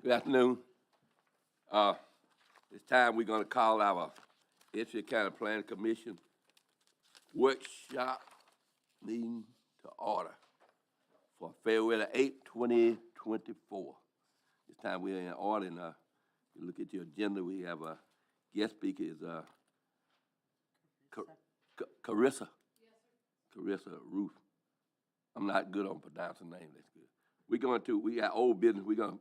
Good afternoon. It's time we're gonna call our Edgefield County Planning Commission workshop meeting to order for February 8, 2024. This time we're in order, and you look at your agenda, we have a guest speaker is Carissa. Carissa Ruth. I'm not good on pronouncing names, that's good. We got old business, we're gonna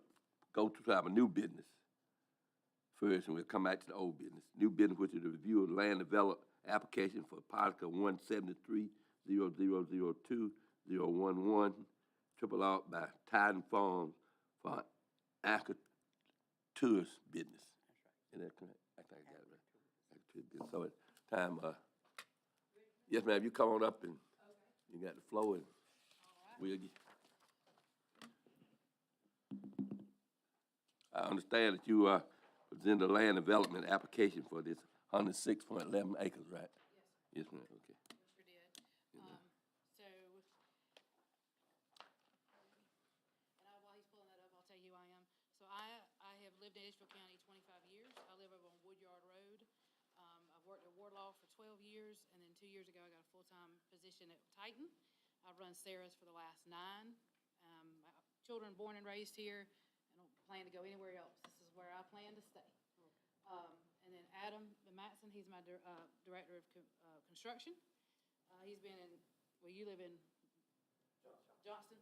go to our new business first, and we'll come back to the old business. New business, which is the review of land development application for particle 173-0002-011, triple out by Titan Farms for agritourism business. Is that correct? I think I got it right. So it's time, yes, ma'am, you come on up and you got the floor, and we'll get. I understand that you present the land development application for this 106.11 acres, right? Yes, ma'am, okay. Sure did. While he's pulling that up, I'll tell you who I am. So I have lived in Edgefield County 25 years. I live over on Woodyard Road. I've worked at Wardlaw for 12 years, and then 2 years ago I got a full-time position at Titan. I've run Sarah's for the last 9. My children born and raised here. I don't plan to go anywhere else. This is where I plan to stay. And then Adam Matson, he's my director of construction. He's been in, well, you live in Johnston,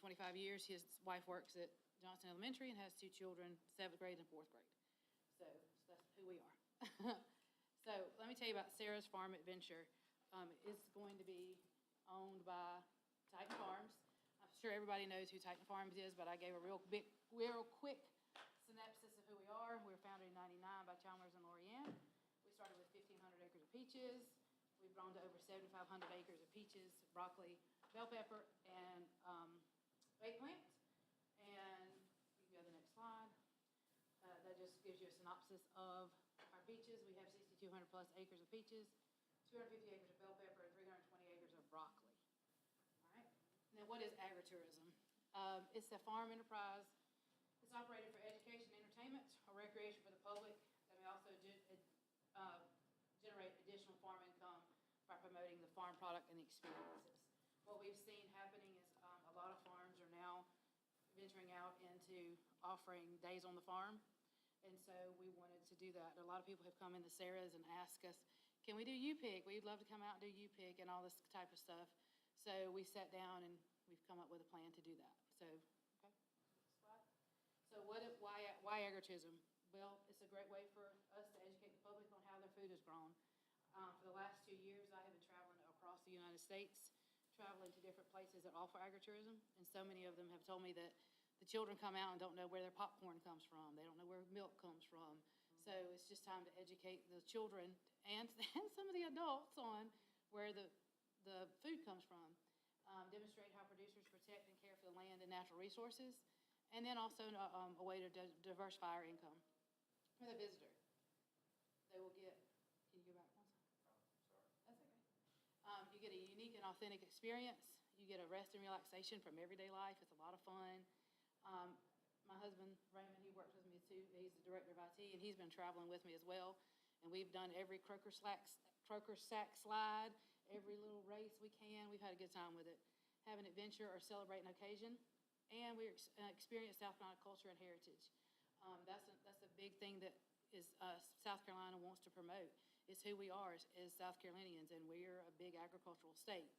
25 years. His wife works at Johnston Elementary and has 2 children, 7th grade and 4th grade. So that's who we are. So let me tell you about Sarah's Farm Adventure. It's going to be owned by Titan Farms. I'm sure everybody knows who Titan Farms is, but I gave a real quick synopsis of who we are. We were founded in '99 by Chalmers and Lorianne. We started with 1,500 acres of peaches. We've grown to over 7,500 acres of peaches, broccoli, bell pepper, and eggplant. And you can go to the next slide. That just gives you a synopsis of our peaches. We have 6,200 plus acres of peaches, 250 acres of bell pepper, and 320 acres of broccoli. All right. Now, what is agritourism? It's a farm enterprise. It's operated for education, entertainment, or recreation for the public. That may also generate additional farm income by promoting the farm product and the experiences. What we've seen happening is a lot of farms are now venturing out into offering days on the farm. And so we wanted to do that. A lot of people have come into Sarah's and asked us, can we do U-Pick? We'd love to come out and do U-Pick and all this type of stuff. So we sat down and we've come up with a plan to do that. So, okay. So why agritourism? Well, it's a great way for us to educate the public on how their food is grown. For the last 2 years, I have been traveling across the United States, traveling to different places that offer agritourism, and so many of them have told me that the children come out and don't know where their popcorn comes from. They don't know where milk comes from. So it's just time to educate the children and some of the adults on where the food comes from. Demonstrate how producers protect and care for the land and natural resources, and then also a way to diversify our income. For the visitor, they will get, can you go back one second? That's okay. You get a unique and authentic experience. You get a rest and relaxation from everyday life. It's a lot of fun. My husband, Raymond, he works with me too. He's the director of IT, and he's been traveling with me as well. And we've done every croaker sack slide, every little race we can. We've had a good time with it. Have an adventure or celebrate an occasion. And we experience South Carolina culture and heritage. That's a big thing that is South Carolina wants to promote. It's who we are as South Carolinians, and we're a big agricultural state.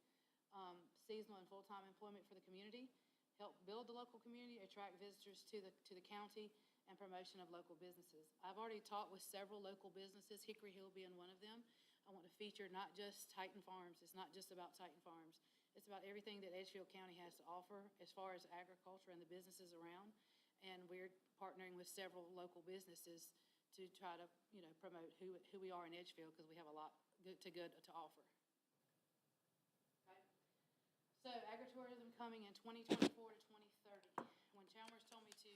Seasonal and full-time employment for the community. Help build the local community, attract visitors to the county, and promotion of local businesses. I've already talked with several local businesses, Hickory Hill being one of them. I want to feature not just Titan Farms. It's not just about Titan Farms. It's about everything that Edgefield County has to offer as far as agriculture and the businesses around. And we're partnering with several local businesses to try to, promote who we are in Edgefield, because we have a lot good to offer. So agritourism coming in 2024 to 2030. When Chalmers told me to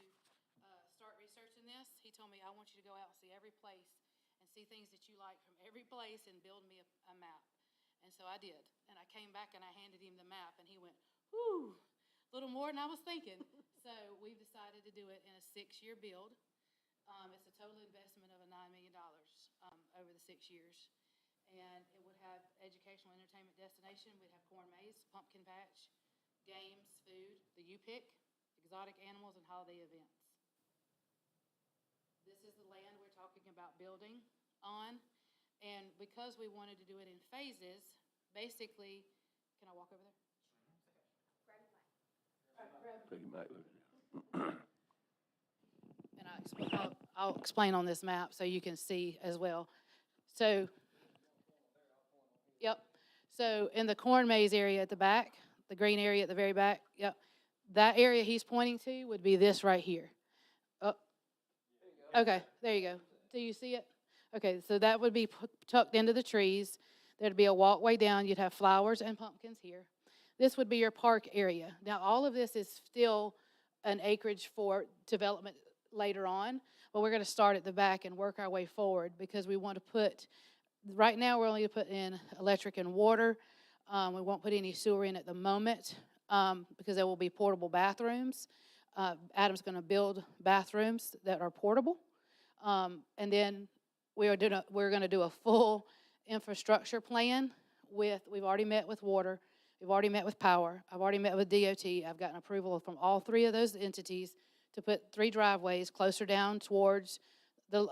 start researching this, he told me, I want you to go out and see every place and see things that you like from every place and build me a map. And so I did. And I came back and I handed him the map, and he went, whew, a little more than I was thinking. So we've decided to do it in a 6 6-year build. It's a total investment of $9 million over the 6 years. And it would have educational entertainment destination. We'd have corn maze, pumpkin patch, games, food, the U-Pick, exotic animals, and holiday events. This is the land we're talking about building on. And because we wanted to do it in phases, basically, can I walk over there? Take your mic, look. And I'll explain on this map so you can see as well. So, yep. So in the corn maze area at the back, the green area at the very back, yep, that area he's pointing to would be this right here. Oh, okay, there you go. Do you see it? Okay, so that would be tucked into the trees. There'd be a walkway down. You'd have flowers and pumpkins here. This would be your park area. Now, all of this is still an acreage for development later on, but we're going to start at the back and work our way forward because we want to put, right now we're only going to put in electric and water. We won't put any sewer in at the moment because there will be portable bathrooms. Adam's going to build bathrooms that are portable. And then we're going to do a full infrastructure plan we've already met with water. We've already met with power. I've already met with DOT. I've gotten approval from all 3 of those entities to put 3 driveways closer down towards the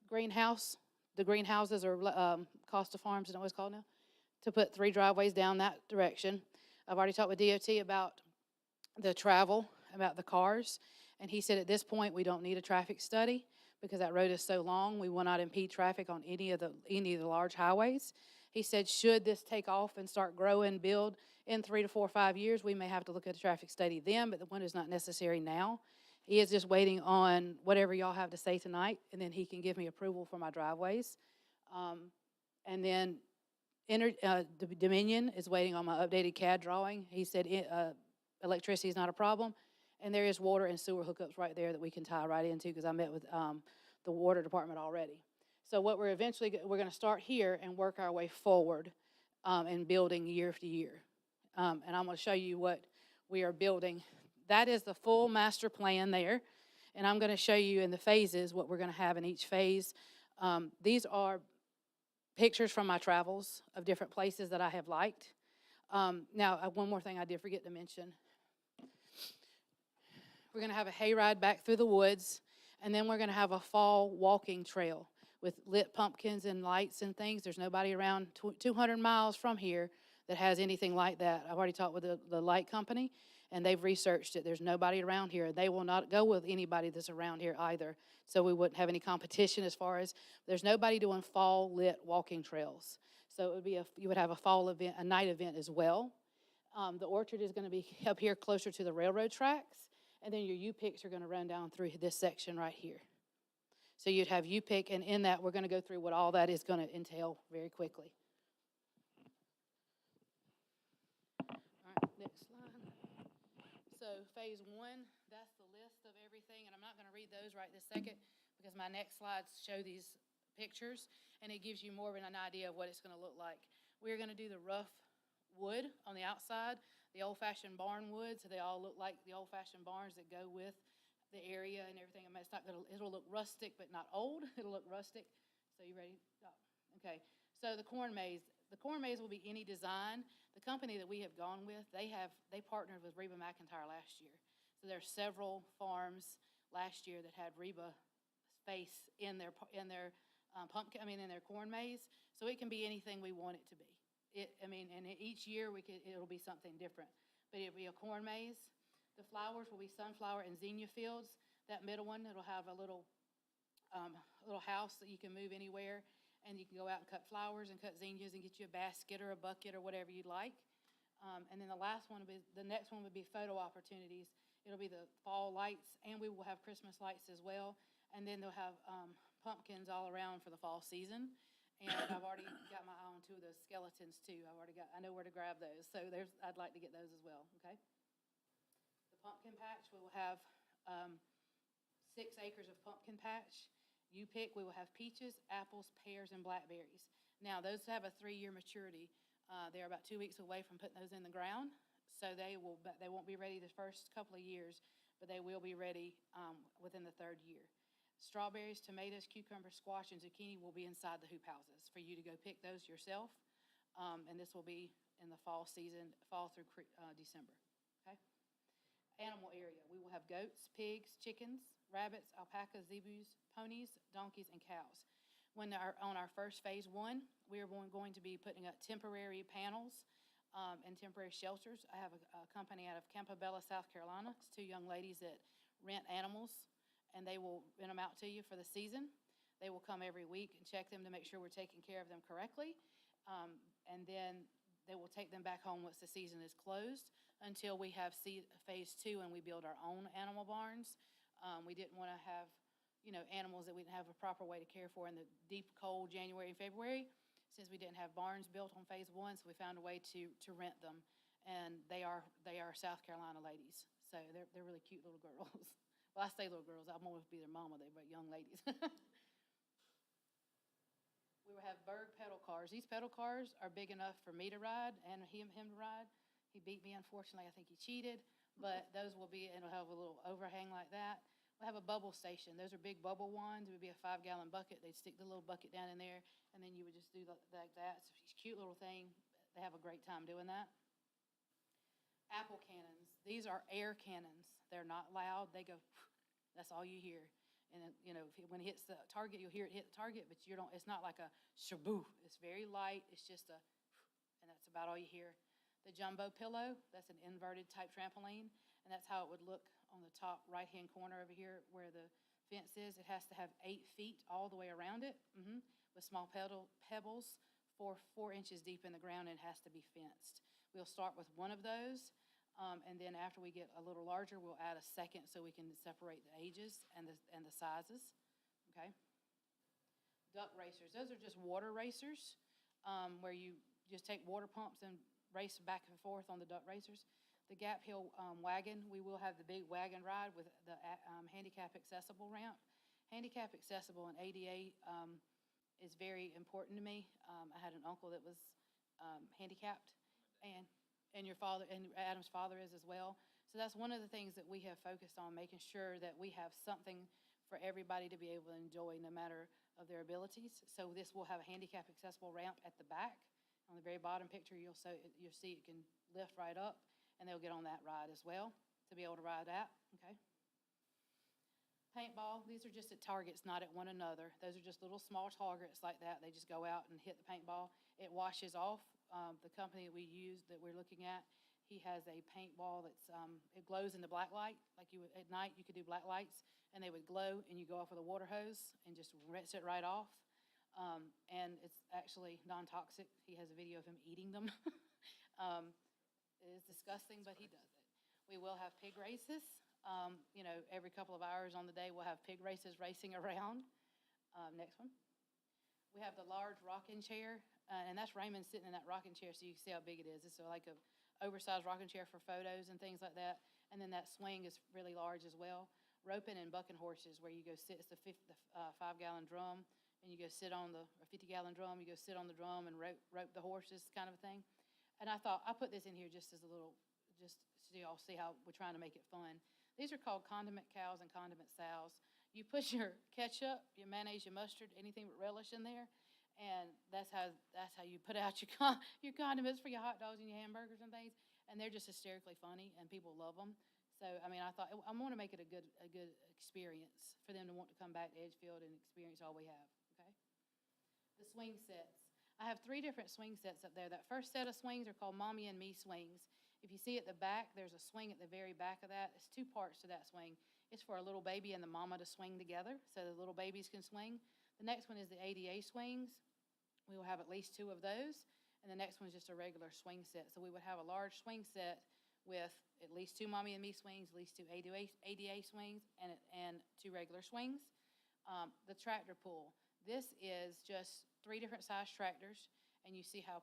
greenhouse. The greenhouses are Costa Farms, is that what it's called now? To put 3 driveways down that direction. I've already talked with DOT about the travel, about the cars, and he said at this point we don't need a traffic study because that road is so long. We will not impede traffic on any of the large highways. He said, should this take off and start growing, build in 3 to 4 or 5 years, we may have to look at a traffic study then, but the one is not necessary now. He is just waiting on whatever y'all have to say tonight, and then he can give me approval for my driveways. And then Dominion is waiting on my updated CAD drawing. He said electricity is not a problem, and there is water and sewer hookups right there that we can tie right into because I met with the water department already. So what we're going to start here and work our way forward and building year after year. And I'm going to show you what we are building. That is the full master plan there. And I'm going to show you in the phases what we're going to have in each phase. These are pictures from my travels of different places that I have liked. Now, one more thing I did forget to mention. We're going to have a hayride back through the woods, and then we're going to have a fall walking trail with lit pumpkins and lights and things. There's nobody around 200 miles from here that has anything like that. I've already talked with the light company, and they've researched it. There's nobody around here. They will not go with anybody that's around here either, so we wouldn't have any competition as far as there's nobody doing fall lit walking trails. So it would be you would have a fall event, a night event as well. The orchard is going to be up here closer to the railroad tracks, and then your U-Picks are going to run down through this section right here. So you'd have U-Pick, and in that, we're going to go through what all that is going to entail very quickly. All right, next slide. So phase 1, that's the list of everything, and I'm not going to read those right this second because my next slides show these pictures, and it gives you more of an idea of what it's going to look like. We're going to do the rough wood on the outside, the old-fashioned barn wood, so they all look like the old-fashioned barns that go with the area and everything. I mean, it'll look rustic, but not old. It'll look rustic. So you ready? Oh, okay. So the corn maze. The corn maze will be any design. The company that we have gone with, they partnered with Reba McEntire last year. So there are several farms last year that had Reba face in their pumpkin. In their corn maze. So it can be anything we want it to be. And each year it'll be something different. But it'll be a corn maze. The flowers will be sunflower and zinnia fields. That middle one, it'll have a little house that you can move anywhere, and you can go out and cut flowers and cut zinnias and get you a basket or a bucket or whatever you'd like. And then the next one would be photo opportunities. It'll be the fall lights, and we will have Christmas lights as well. And then they'll have pumpkins all around for the fall season. And I've already got my eye on 2 of those skeletons too. I know where to grab those. So I'd like to get those as well. Okay. Pumpkin patch, we will have 6 acres of pumpkin patch. U-Pick, we will have peaches, apples, pears, and blackberries. Now, those have a 3-year maturity. They're about 2 weeks away from putting those in the ground, so they won't be ready the first couple of years. but they will be ready within the third year. Strawberries, tomatoes, cucumbers, squash, and zucchini will be inside the hoop houses for you to go pick those yourself. And this will be in the fall season, fall through December, okay? Animal area, we will have goats, pigs, chickens, rabbits, alpacas, zebus, ponies, donkeys, and cows. On our first phase 1, we are going to be putting up temporary panels and temporary shelters. I have a company out of Campobello, South Carolina. It's 2 young ladies that rent animals, and they will rent them out to you for the season. They will come every week and check them to make sure we're taking care of them correctly. And then they will take them back home once the season is closed until we have phase 2 and we build our own animal barns. We didn't want to have, animals that we didn't have a proper way to care for in the deep, cold January and February, since we didn't have barns built on phase 1, so we found a way to rent them. And they are South Carolina ladies, so they're really cute little girls. Well, I say little girls, I'm almost be their mama, they're young ladies. We will have Berg pedal cars. These pedal cars are big enough for me to ride and him to ride. He beat me, unfortunately. I think he cheated, but those will be, and it'll have a little overhang like that. We'll have a bubble station. Those are big bubble wands. It would be a 5-gallon bucket. They'd stick the little bucket down in there, and then you would just do like that. It's a cute little thing. They have a great time doing that. Apple cannons. These are air cannons. They're not loud. They go, that's all you hear. And when it hits the target, you'll hear it hit the target, but it's not like a shaboo. It's very light. It's just and that's about all you hear. The jumbo pillow, that's an inverted type trampoline, and that's how it would look on the top right-hand corner over here where the fence is. It has to have 8 feet all the way around it, with small pebbles 4 inches deep in the ground, and it has to be fenced. We'll start with one of those. And then after we get a little larger, we'll add a second so we can separate the ages and the sizes, okay? Duck racers, those are just water racers, where you just take water pumps and race back and forth on the duck racers. The Gap Hill wagon, we will have the big wagon ride with the handicap accessible ramp. Handicap accessible and ADA is very important to me. I had an uncle that was handicapped, and your father, and Adam's father is as well. So that's one of the things that we have focused on, making sure that we have something for everybody to be able to enjoy no matter of their abilities. So this will have a handicap accessible ramp at the back. On the very bottom picture, you'll see it can lift right up, and they'll get on that ride as well to be able to ride that, okay? Paintball, these are just at targets, not at one another. Those are just little small targets like that. They just go out and hit the paintball. It washes off. The company that we use, that we're looking at, he has a paintball that's, it glows in the black light. Like at night, you could do black lights, and they would glow, and you go off with a water hose and just rinse it right off. And it's actually non-toxic. He has a video of him eating them. It is disgusting, but he does it. We will have pig races. Every couple of hours on the day, we'll have pig races racing around. Next one. We have the large rocking chair, and that's Raymond sitting in that rocking chair, so you can see how big it is. It's like a oversized rocking chair for photos and things like that. And then that swing is really large as well. Roping and bucking horses, where you go sit, it's the 5-gallon drum, and you go sit on the 50-gallon drum, you go sit on the drum and rope the horses, kind of a thing. And I thought, I put this in here just as a little, just so y'all see how we're trying to make it fun. These are called condiment cows and condiment sows. You put your ketchup, your mayonnaise, your mustard, anything with relish in there, and that's how you put out your condiments for your hot dogs and your hamburgers and things. And they're just hysterically funny, and people love them. So, I thought I want to make it a good experience for them to want to come back to Edgefield and experience all we have, okay? The swing sets. I have 3 different swing sets up there. That first set of swings are called Mommy and Me swings. If you see at the back, there's a swing at the very back of that. It's 2 parts to that swing. It's for a little baby and the mama to swing together, so the little babies can swing. The next one is the ADA swings. We will have at least 2 of those. And the next one is just a regular swing set. So we would have a large swing set with at least 2 Mommy and Me swings, at least 2 ADA swings, and 2 regular swings. The tractor pull. This is just 3 different size tractors, and you see how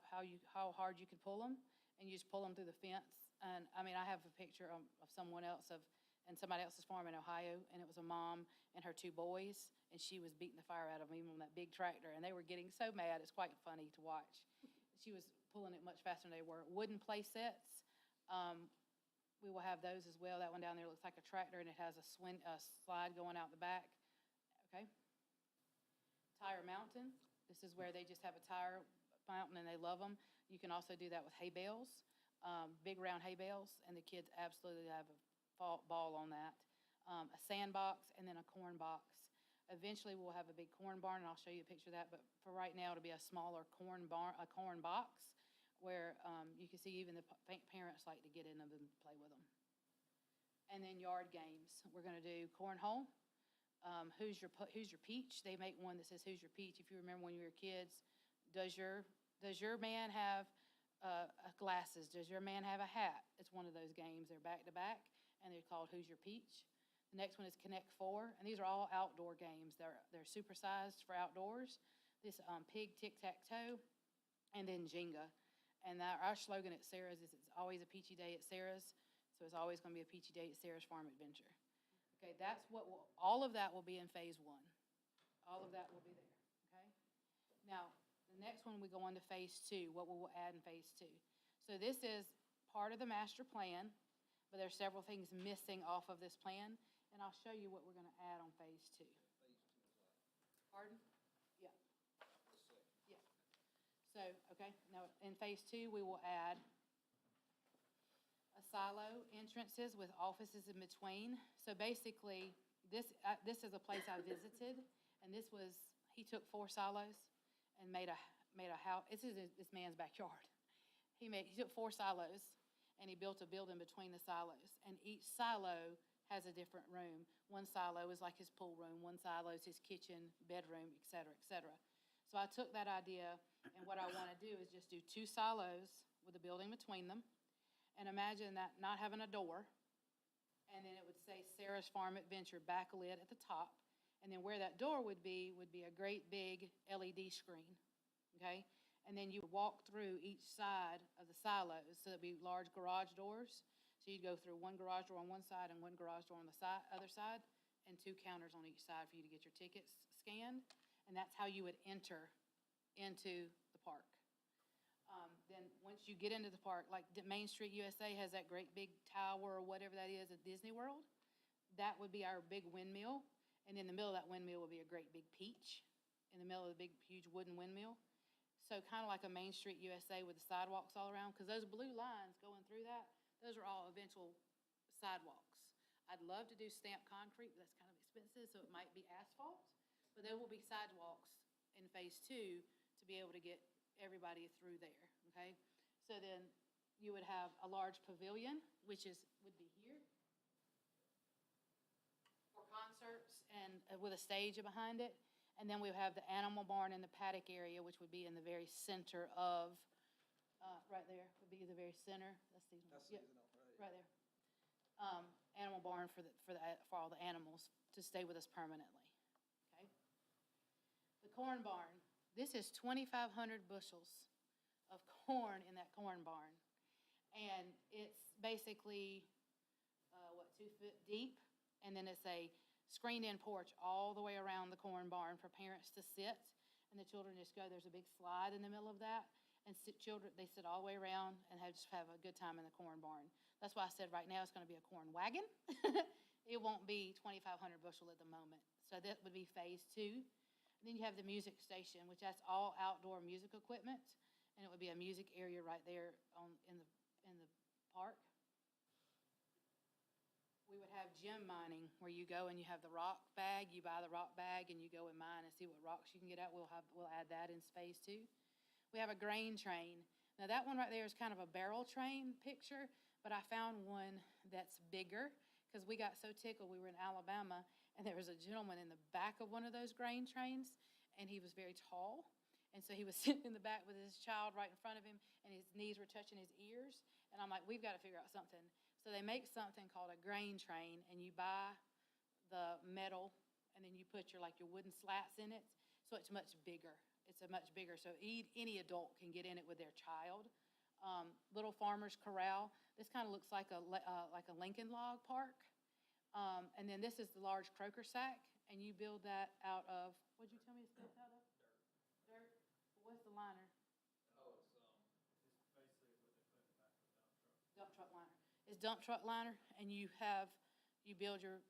hard you can pull them, and you just pull them through the fence. And I have a picture of somebody else's farm in Ohio, and it was a mom and her 2 boys, and she was beating the fire out of them even on that big tractor, and they were getting so mad. It's quite funny to watch. She was pulling it much faster than they were. Wooden play sets. we will have those as well. That one down there looks like a tractor, and it has a slide going out the back. Okay. Tire Mountain. This is where they just have a tire mountain and they love them. You can also do that with hay bales, big round hay bales, and the kids absolutely have a ball on that. A sandbox and then a corn box. Eventually, we'll have a big corn barn, and I'll show you a picture of that, but for right now, it'll be a smaller corn box where you can see even the parents like to get in them and play with them. And then yard games. We're going to do cornhole. Who's your peach? They make one that says who's your peach. If you remember when you were kids, does your man have glasses? Does your man have a hat? It's one of those games. They're back to back, and they're called Who's Your Peach. The next one is Connect Four, and these are all outdoor games. They're supersized for outdoors. This pig tic-tac-toe, and then Jenga. And our slogan at Sarah's is it's always a peachy day at Sarah's, so it's always going to be a peachy day at Sarah's Farm Adventure. Okay, that's all of that will be in phase 1. All of that will be there, okay? Now, the next one we go on to phase 2, what we will add in phase 2. So this is part of the master plan, but there's several things missing off of this plan, and I'll show you what we're going to add on phase 2. Pardon? Yeah. Yeah. So, okay, now in phase 2, we will add a silo entrances with offices in between. So basically, this is a place I visited, and he took 4 silos and made a house. This is this man's backyard. He took 4 silos, and he built a building between the silos, and each silo has a different room. One silo is like his pool room, one silo is his kitchen, bedroom, et cetera, et cetera. So I took that idea, and what I want to do is just do 2 silos with a building between them, and imagine that not having a door, and then it would say Sarah's Farm Adventure backlit at the top, and then where that door would be a great big LED screen, okay? And then you would walk through each side of the silos, so there'd be large garage doors. So you'd go through one garage door on one side and one garage door on the other side, and 2 counters on each side for you to get your tickets scanned. And that's how you would enter into the park. Then once you get into the park, like Main Street USA has that great big tower or whatever that is at Disney World, that would be our big windmill. And in the middle of that windmill would be a great big peach in the middle of the big, huge wooden windmill. So kind of like a Main Street USA with the sidewalks all around, because those blue lines going through that, those are all eventual sidewalks. I'd love to do stamped concrete, but that's kind of expensive, so it might be asphalt. But there will be sidewalks in phase 2 to be able to get everybody through there, okay? So then you would have a large pavilion, which would be here for concerts and with a stage behind it. And then we would have the animal barn and the paddock area, which would be in the very center of, right there, would be the very center. That's seasonal. That's Yep, seasonal, right? right there. Animal barn for all the animals to stay with us permanently, okay? The corn barn. This is 2,500 bushels of corn in that corn barn. And it's basically, 2 foot deep. And then it's a screened-in porch all the way around the corn barn for parents to sit. And the children just go, there's a big slide in the middle of that. And they sit all the way around and just have a good time in the corn barn. That's why I said right now it's going to be a corn wagon. It won't be 2,500 bushel at the moment. So that would be phase 2. And then you have the music station, which that's all outdoor music equipment. And it would be a music area right there in the park. We would have gem mining, where you go and you have the rock bag. You buy the rock bag and you go and mine and see what rocks you can get out. We'll add that in phase 2. We have a grain train. Now that one right there is kind of a barrel train picture, but I found one that's bigger because we got so tickled. We were in Alabama, and there was a gentleman in the back of one of those grain trains, and he was very tall. And so he was sitting in the back with his child right in front of him, and his knees were touching his ears. And I'm like, we've got to figure out something. So they make something called a grain train, and you buy the metal, and then you put your wooden slats in it, so it's much bigger. It's a much bigger, so any adult can get in it with their child. Little Farmer's Corral. This kind of looks like a Lincoln log park. And then this is the large croaker sack, and you build that out of, what'd you tell me it's built out of? Dirt. What's the liner? Oh, it's basically what they put in the back of the dump truck. Dump truck liner. is dump truck liner, and you build your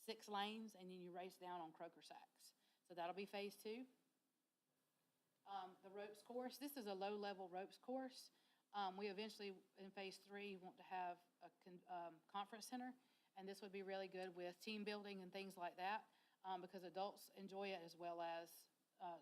6 lanes, and then you race down on croaker sacks. So that'll be phase 2. The ropes course, this is a low-level ropes course. We eventually, in phase 3, want to have a conference center, and this would be really good with team building and things like that, because adults enjoy it as well as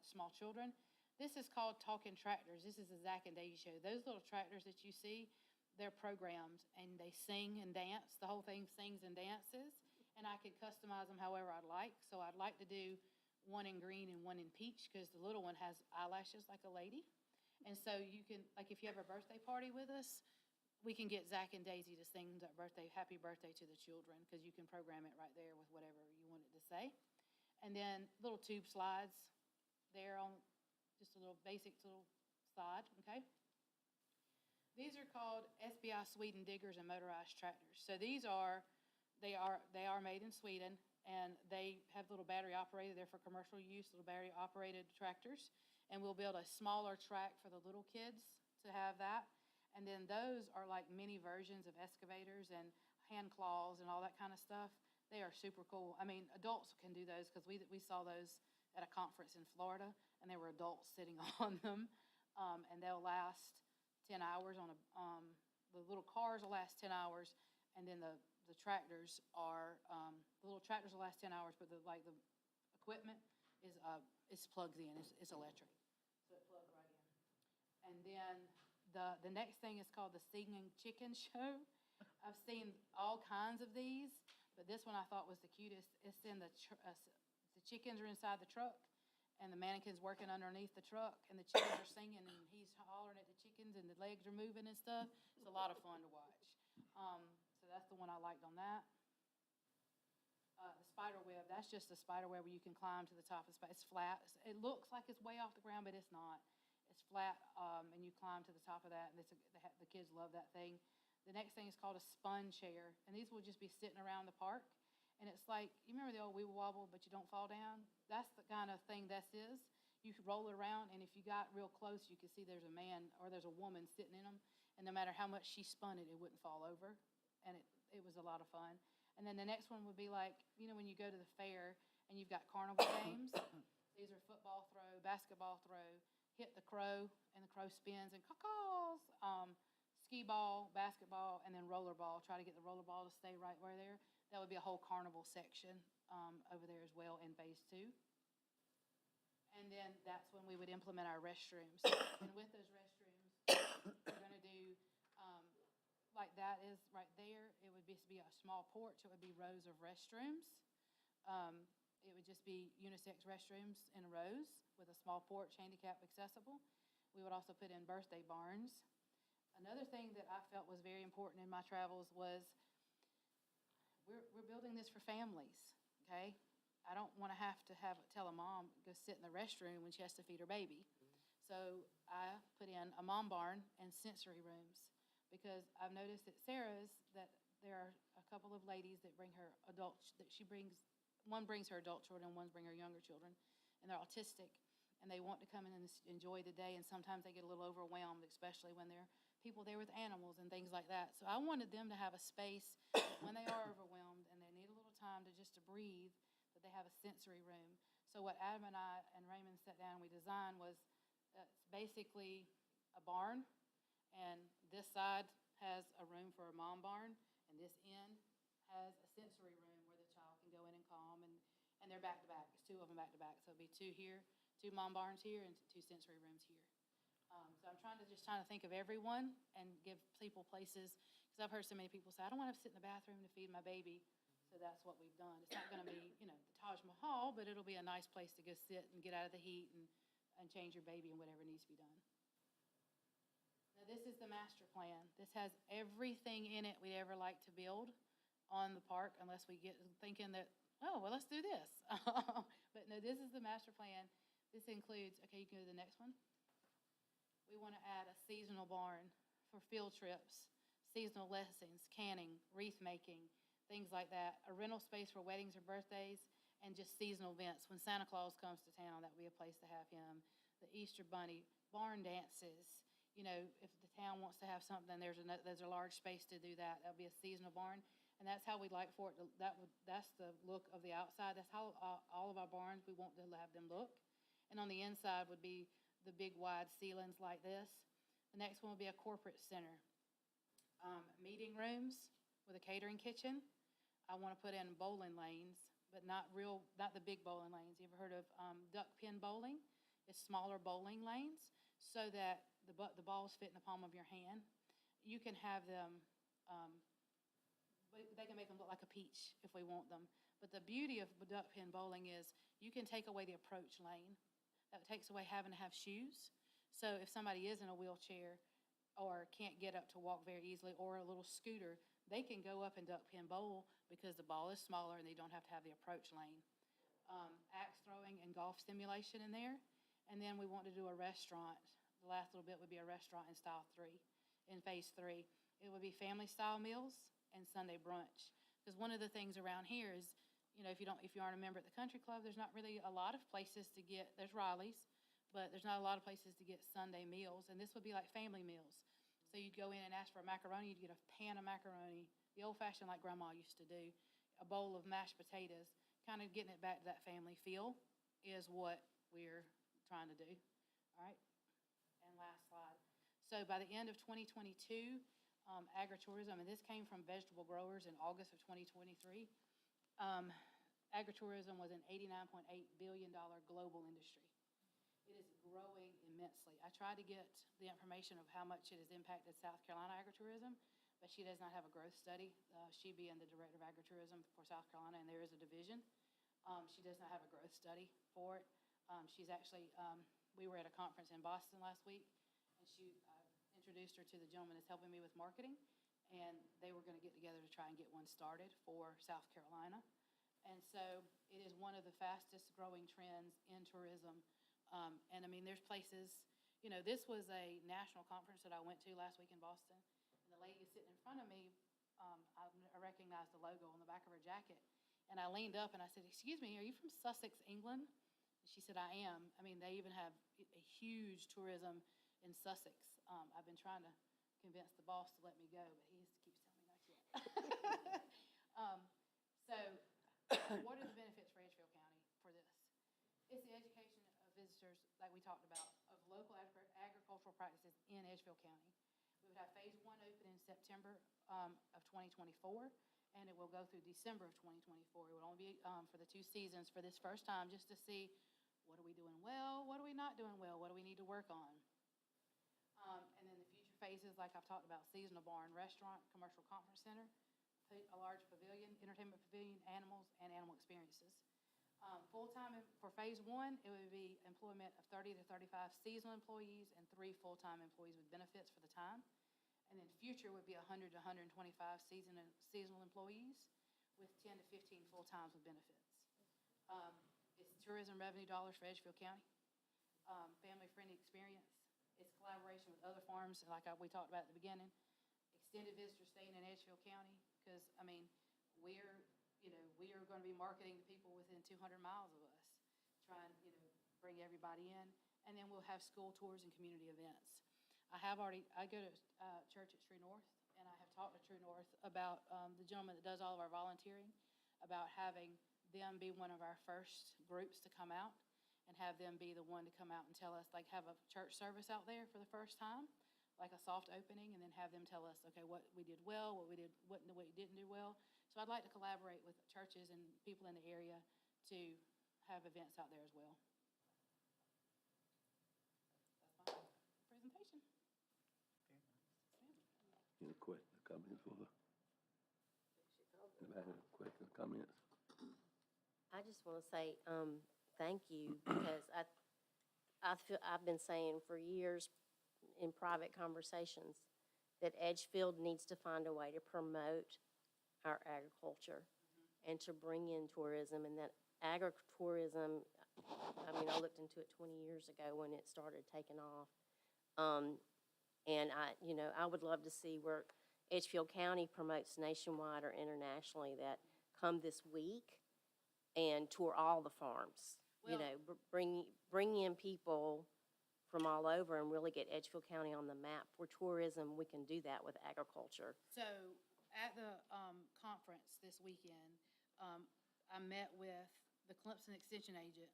small children. This is called Talking Tractors. This is a Zach and Daisy show. Those little tractors that you see, they're programmed, and they sing and dance. The whole thing sings and dances, and I could customize them however I'd like. So I'd like to do one in green and one in peach, because the little one has eyelashes like a lady. And so you can, like, if you have a birthday party with us, we can get Zach and Daisy to sing that happy birthday to the children, because you can program it right there with whatever you want it to say. And then little tube slides there on just a little basic little slide, okay? These are called SBI Sweden diggers and motorized tractors. So they are made in Sweden, and they have little battery operated. They're for commercial use, little battery operated tractors. And we'll build a smaller track for the little kids to have that. And then those are like mini versions of excavators and hand claws and all that kind of stuff. They are super cool. I mean, adults can do those, because we saw those at a conference in Florida, and there were adults sitting on them. And they'll last 10 hours on the little cars will last 10 hours, and then the tractors are, the little tractors will last 10 hours, but the equipment is plugged in, it's electric. So it plugs right in. And then the next thing is called the Singing Chicken Show. I've seen all kinds of these, but this one I thought was the cutest. It's in the chickens are inside the truck, and the mannequin's working underneath the truck, and the chickens are singing, and he's hollering at the chickens, and the legs are moving and stuff. It's a lot of fun to watch. So that's the one I liked on that. The spider web, that's just a spider web where you can climb to the top of the spider. It's flat. It looks like it's way off the ground, but it's not. It's flat, and you climb to the top of that, and the kids love that thing. The next thing is called a spun chair, and these will just be sitting around the park. And it's like, you remember the old Weeble Wobble, but you don't fall down? That's the kind of thing this is. You could roll it around, and if you got real close, you could see there's a man or there's a woman sitting in them, and no matter how much she spun it, it wouldn't fall over, and it was a lot of fun. And then the next one would be like, when you go to the fair and you've got carnival games. These are football throw, basketball throw, hit the crow, and the crow spins, and caw-caws, skee ball, basketball, and then rollerball. Try to get the rollerball to stay right where there. That would be a whole carnival section over there as well in phase 2. And then that's when we would implement our restrooms. And with those restrooms, we're going to do, like that is right there. It would just be a small porch. It would be rows of restrooms. It would just be unisex restrooms in rows with a small porch, handicap accessible. We would also put in birthday barns. Another thing that I felt was very important in my travels was we're building this for families, okay? I don't want to have to tell a mom go sit in the restroom when she has to feed her baby. So I put in a mom barn and sensory rooms, because I've noticed at Sarah's that there are a couple of ladies that bring her adults, one brings her adult children, one brings her younger children, and they're autistic, and they want to come in and enjoy the day, and sometimes they get a little overwhelmed, especially when there are people there with animals and things like that. So I wanted them to have a space when they are overwhelmed and they need a little time to breathe, that they have a sensory room. So what Adam and I and Raymond sat down and we designed was it's basically a barn, and this side has a room for a mom barn, and this end has a sensory room where the child can go in and calm, and they're back to back. It's 2 of them back to back. So it'll be 2 here, 2 mom barns here, and 2 sensory rooms here. So I'm trying to think of everyone and give people places, because I've heard so many people say, I don't want to sit in the bathroom to feed my baby. So that's what we've done. It's not going to be, the Taj Mahal, but it'll be a nice place to go sit and get out of the heat and change your baby and whatever needs to be done. Now this is the master plan. This has everything in it we'd ever like to build on the park, unless we get thinking that, let's do this. But no, this is the master plan. This includes, okay, you can go to the next one. We want to add a seasonal barn for field trips, seasonal lessons, canning, wreath making, things like that. A rental space for weddings or birthdays, and just seasonal events. When Santa Claus comes to town, that would be a place to have him. The Easter Bunny, barn dances, you know, if the town wants to have something, there's a large space to do that. That'll be a seasonal barn. And that's how we'd like for it to, that's the look of the outside. That's how all of our barns, we want to have them look. And on the inside would be the big wide ceilings like this. The next one would be a corporate center. Meeting rooms with a catering kitchen. I want to put in bowling lanes, but not the big bowling lanes. You ever heard of duck pin bowling? It's smaller bowling lanes so that the balls fit in the palm of your hand. You can have them, they can make them look like a peach if we want them. But the beauty of duck pin bowling is you can take away the approach lane. That takes away having to have shoes. So if somebody is in a wheelchair or can't get up to walk very easily, or a little scooter, they can go up and duck pin bowl because the ball is smaller and they don't have to have the approach lane. Axe throwing and golf stimulation in there. And then we want to do a restaurant. The last little bit would be a restaurant in phase 3. It would be family style meals and Sunday brunch. Because one of the things around here is, you know, if you aren't a member at the country club, there's not really a lot of places to get, there's Riley's, but there's not a lot of places to get Sunday meals. And this would be like family meals. So you'd go in and ask for a macaroni, you'd get a pan of macaroni, the old-fashioned like Grandma used to do, a bowl of mashed potatoes, kind of getting it back to that family feel is what we're trying to do. All right, and last slide. So by the end of 2022, agritourism, and this came from vegetable growers in August of 2023, agritourism was an $89.8 billion global industry. It is growing immensely. I tried to get the information of how much it has impacted South Carolina agritourism, but she does not have a growth study. She being the director of agritourism for South Carolina, and there is a division. She does not have a growth study for it. She's actually, we were at a conference in Boston last week, and she introduced her to the gentleman that's helping me with marketing, and they were going to get together to try and get one started for South Carolina. And so it is one of the fastest growing trends in tourism. And I mean, there's places, you know, this was a national conference that I went to last week in Boston, and the lady sitting in front of me, I recognized the logo on the back of her jacket, and I leaned up and I said, "Excuse me, are you from Sussex, England?" And she said, "I am." I mean, they even have a huge tourism in Sussex. I've been trying to convince the boss to let me go, but he keeps telling me not yet. So what are the benefits for Edgefield County for this? It's the education of visitors, like we talked about, of local agricultural practices in Edgefield County. We would have phase 1 open in September of 2024, and it will go through December of 2024. It would only be for the 2 seasons for this first time, just to see what are we doing well, what are we not doing well, what do we need to work on. And then the future phases, like I've talked about, seasonal barn, restaurant, commercial conference center, a large pavilion, entertainment pavilion, animals, and animal experiences. Full-time for phase 1, it would be employment of 30 to 35 seasonal employees and 3 full-time employees with benefits for the time. And then future would be 100 to 125 seasonal employees with 10 to 15 full-times with benefits. It's tourism revenue dollars for Edgefield County, family-friendly experience. It's collaboration with other farms, like we talked about at the beginning. Extended visitor staying in Edgefield County, because, I mean, we are going to be marketing to people within 200 miles of us, trying, bring everybody in. And then we'll have school tours and community events. I go to church at True North, and I have talked to True North about the gentleman that does all of our volunteering, about having them be one of our first groups to come out, and have them be the one to come out and tell us, like have a church service out there for the first time, like a soft opening, and then have them tell us, okay, what we did well, what we didn't do well. So I'd like to collaborate with churches and people in the area to have events out there as well. That's my presentation. Any questions or comments for her? Anybody have questions or comments? I just want to say thank you, because I've been saying for years in private conversations that Edgefield needs to find a way to promote our agriculture and to bring in tourism, and that agritourism, I mean, I looked into it 20 years ago when it started taking off. And I would love to see where Edgefield County promotes nationwide or internationally, that come this week and tour all the farms. Well, bring in people from all over and really get Edgefield County on the map. For tourism, we can do that with agriculture. So at the conference this weekend, I met with the Clemson Extension agent,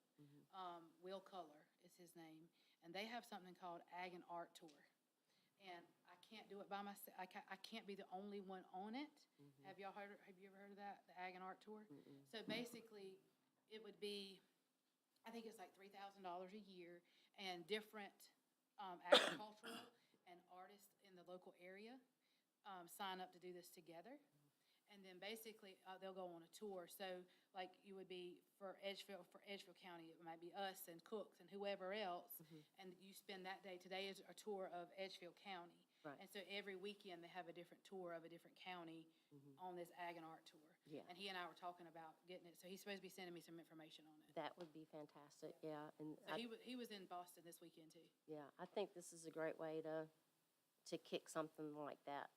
Will Culler is his name, and they have something called Ag and Art Tour. And I can't do it by myself. I can't be the only one on it. Have you ever heard of that, the Ag and Art Tour? So basically, it would be, I think it's like $3,000 a year, and different agricultural and artists in the local area sign up to do this together. And then basically, they'll go on a tour. So like you would be for Edgefield County, it might be us and Cooks and whoever else. And you spend that day. Today is a tour of Edgefield County. Right. And so every weekend, they have a different tour of a different county on this Ag and Art Tour. Yeah. And he and I were talking about getting it. So he's supposed to be sending me some information on it. That would be fantastic, yeah. And So he was in Boston this weekend too. yeah, I think this is a great way to kick something like that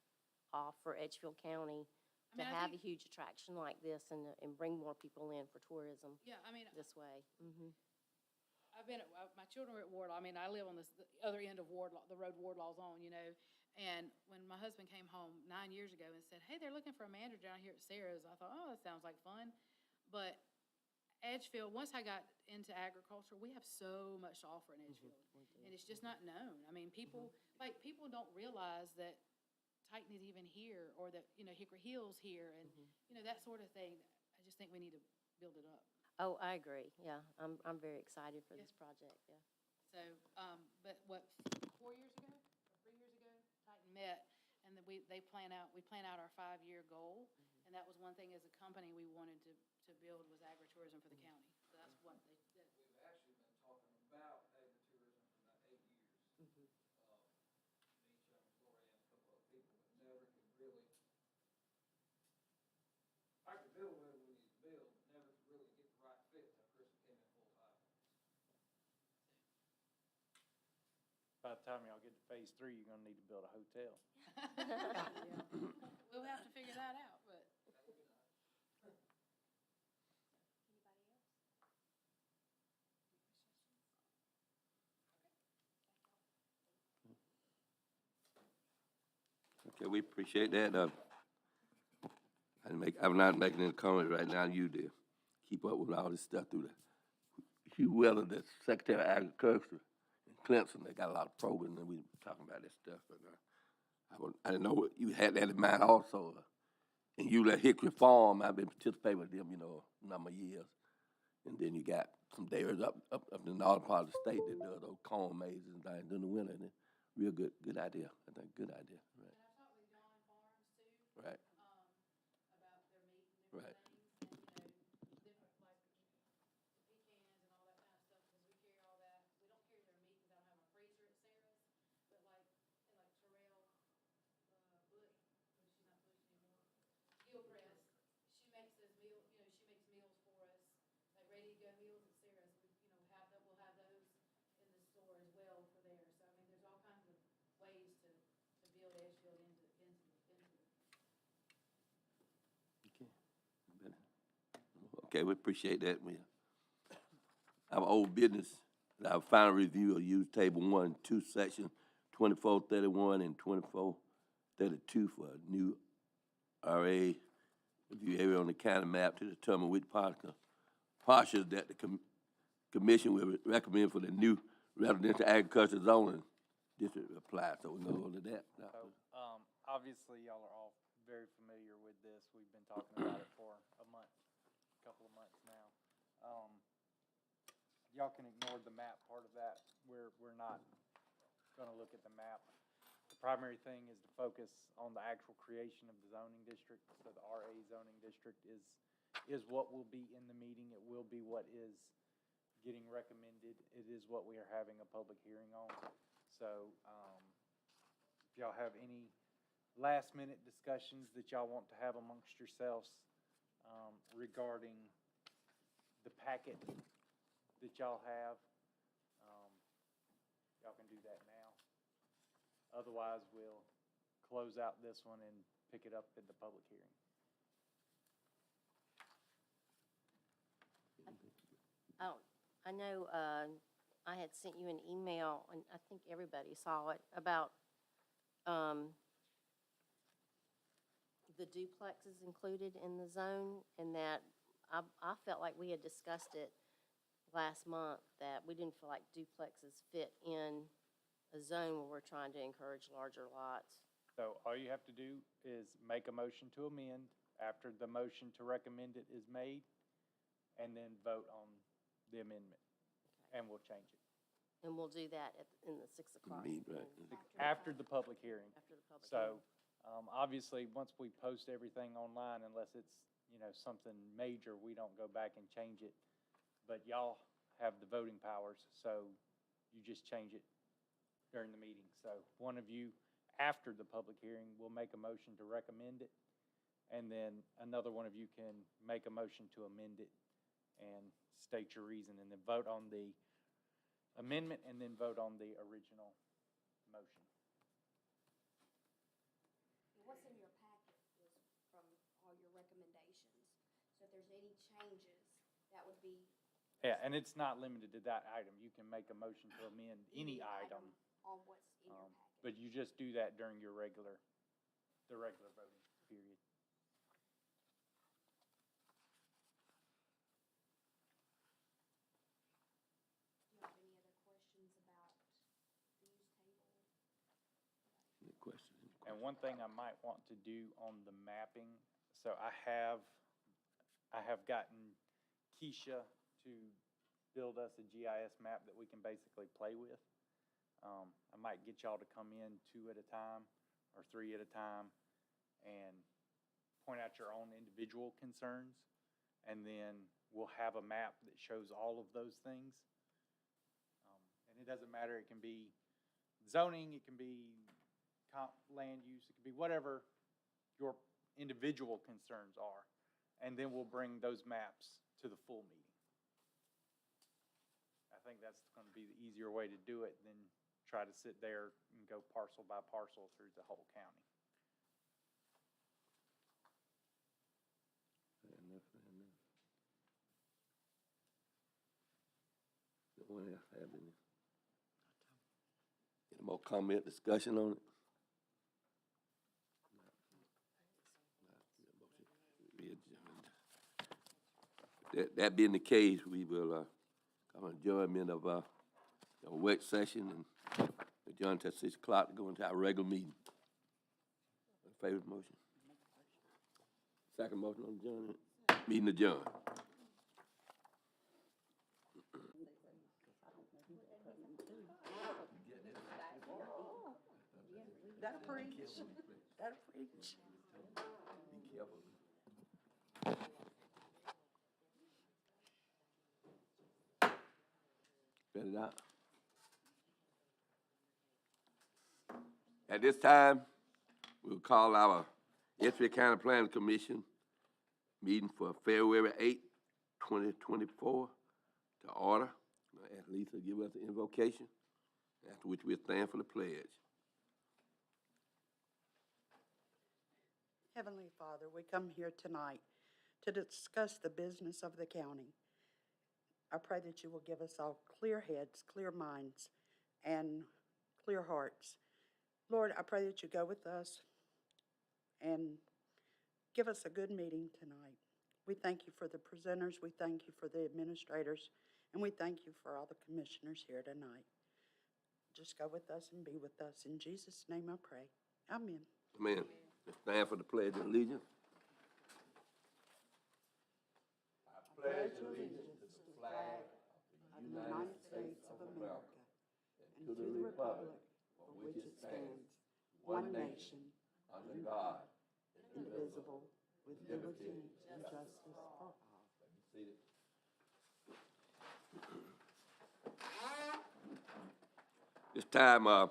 off for Edgefield County, I mean, to I have a think- huge attraction like this and bring more people in for tourism Yeah, I mean, this way. I've been at, my children are at Wardlaw. I mean, I live on the other end of Wardlaw, the road Wardlaw's on, you know. And when my husband came home 9 years ago and said, hey, they're looking for a manager down here at Sarah's, I thought, oh, that sounds like fun. But Edgefield, once I got into agriculture, we have so much to offer in Edgefield. And it's just not known. I mean, people don't realize that Titan is even here, or that, you know, Hickory Hill's here, and, you know, that sort of thing. I just think we need to build it up. Oh, I agree, yeah. I'm very excited for this project, yeah. So, but what, 4 years ago, or 3 years ago, Titan met, and then we plan out our 5-year goal, and that was one thing as a company we wanted to build was agritourism for the county. So that's what they did. We've actually been talking about agritourism for about 8 years. Me, Chuck, Gloria, and a couple other people, but never could really, I could build whatever we need to build, but never could really get the right fit until Chris came in full-time. By the time y'all get to phase 3, you're gonna need to build a hotel. We'll have to figure that out, but. Okay, we appreciate that. I'm not making any comments right now, you did. Keep up with all this stuff through the, Hugh Weller, the Secretary of Agriculture in Clemson, they got a lot of programs, and we were talking about this stuff, but I didn't know what you had that in mind also. And you let Hickory Farm, I've been participating with them, you know, a number of years. And then you got some dairies up in the northern part of the state that do those corn mazes and things in the winter, and it's real good idea, I think, good idea, right. And I've talked with John Farms too. Right. About their meat and different Right. things, and, you know, different, like, the pecans and all that kind of stuff, because we carry all that. We don't carry their meat because I don't have a freezer at Sarah's, but like Terrell, Bush, which she's not Bush anymore, Gilchrist, she makes those meals, you know, she makes meals for us, like ready-to-go meals at Sarah's. We'll have those in the store as well for there. So, I mean, there's all kinds of ways to build Edgefield into it. Okay, we appreciate that. We have old business, our final review of use table 1 and 2, section 2431 and 2432 for a new RA review area on the county map to determine which parcels that the commission will recommend for the new residential agriculture zoning district apply. So we're gonna go to that. So, obviously, y'all are all very familiar with this. We've been talking about it for a couple of months now. Y'all can ignore the map part of that. We're not gonna look at the map. The primary thing is to focus on the actual creation of the zoning district. So the RA zoning district is what will be in the meeting. It will be what is getting recommended. It is what we are having a public hearing on. So, if y'all have any last-minute discussions that y'all want to have amongst yourselves, regarding the packet that y'all have, y'all can do that now. Otherwise, we'll close out this one and pick it up in the public hearing. Oh, I know, I had sent you an email, and I think everybody saw it, about, the duplexes included in the zone, and that I felt like we had discussed it last month, that we didn't feel like duplexes fit in a zone where we're trying to encourage larger lots. So all you have to do is make a motion to amend after the motion to recommend it is made, and then vote on the amendment, and we'll change it. And we'll do that in the 6 o'clock. Meet, right. After the public hearing. After the public hearing. So, obviously, once we post everything online, unless it's, something major, we don't go back and change it. But y'all have the voting powers, so you just change it during the meeting. So one of you, after the public hearing, will make a motion to recommend it, and then another one of you can make a motion to amend it and state your reason, and then vote on the amendment, and then vote on the original motion. What's in your packet is from all your recommendations. So if there's any changes, that would be. Yeah, and it's not limited to that item. You can make a motion to amend any item. On what's in your packet. But you just do that during your regular voting period. Do you have any other questions about the use table? Any questions? And one thing I might want to do on the mapping, so I have gotten Keisha to build us a GIS map that we can basically play with. I might get y'all to come in 2 at a time or 3 at a time and point out your own individual concerns. And then we'll have a map that shows all of those things. And it doesn't matter, it can be zoning, it can be land use, it can be whatever your individual concerns are. And then we'll bring those maps to the full meeting. I think that's going to be the easier way to do it than try to sit there and go parcel by parcel through the whole county. Fair enough, fair enough. No one else have any? Any more comment, discussion on it? Be adjourned. That being the case, we will, come adjournment of, a work session and adjourn till 6 o'clock to go into our regular meeting. Favorite motion? Second motion on adjournment? Meeting adjourned. That'll preach. That'll preach. Be careful. Spell it out. At this time, we'll call our Edgefield County Planning Commission meeting for February 8, 2024 to order. I'll ask Lisa to give us the invocation, after which we'll stand for the pledge. Heavenly Father, we come here tonight to discuss the business of the county. I pray that you will give us all clear heads, clear minds, and clear hearts. Lord, I pray that you go with us and give us a good meeting tonight. We thank you for the presenters, we thank you for the administrators, and we thank you for all the commissioners here tonight. Just go with us and be with us. In Jesus' name I pray. Amen. Amen. Let's stand for the pledge of allegiance. I pledge allegiance to the flag of the United States of America and to the republic for which it stands, one nation, under God, indivisible, with liberty and justice for all. Be seated. This time, I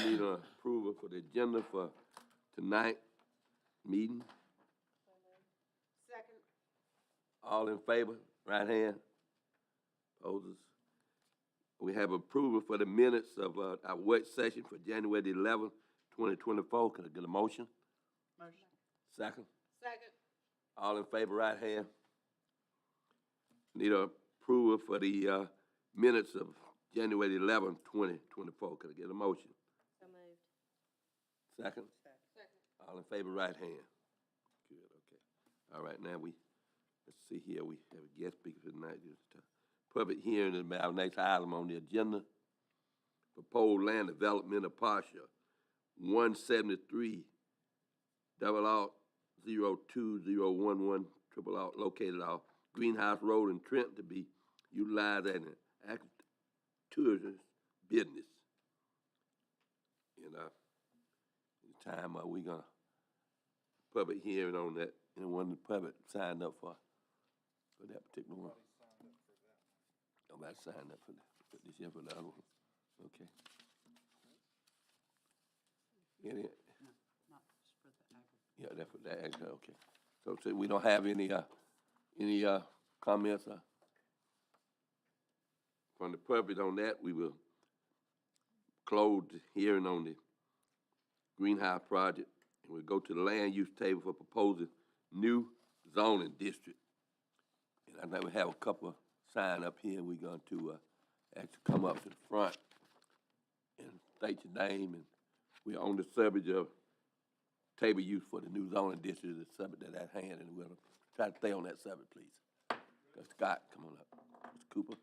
need an approval for the agenda for tonight's meeting. Second. All in favor, right hand. Opposers. We have approval for the minutes of our work session for January the 11th, 2024. Can I get a motion? Motion. Second. Second. All in favor, right hand. Need a approval for the minutes of January 11, 2024. Could I get a motion? So moved. Second? All in favor, right hand. Good, okay. All right, now let's see here, we have a guest speaker tonight. Public hearing is our next item on the agenda. Proposed land development of partial 173 double out 02011 triple out located off Greenhouse Road in Trenton to be utilized as an tourism business. And the time we gonna public hearing on that? Anyone in the public signed up for that particular one? Nobody signed up for that. Put this in for the other one. Okay. Any, Not just for the agriculture. yeah, that's for that. Okay. So we don't have any comments from the public on that. We will close the hearing on the greenhouse project, and we'll go to the land use table for proposing new zoning district. And I know we have a couple sign up here. We're going to actually come up to the front and state your name, and we're on the subject of table use for the new zoning district, the subject at hand, and we'll try to stay on that subject, please. Scott, come on up. Mr. Cooper.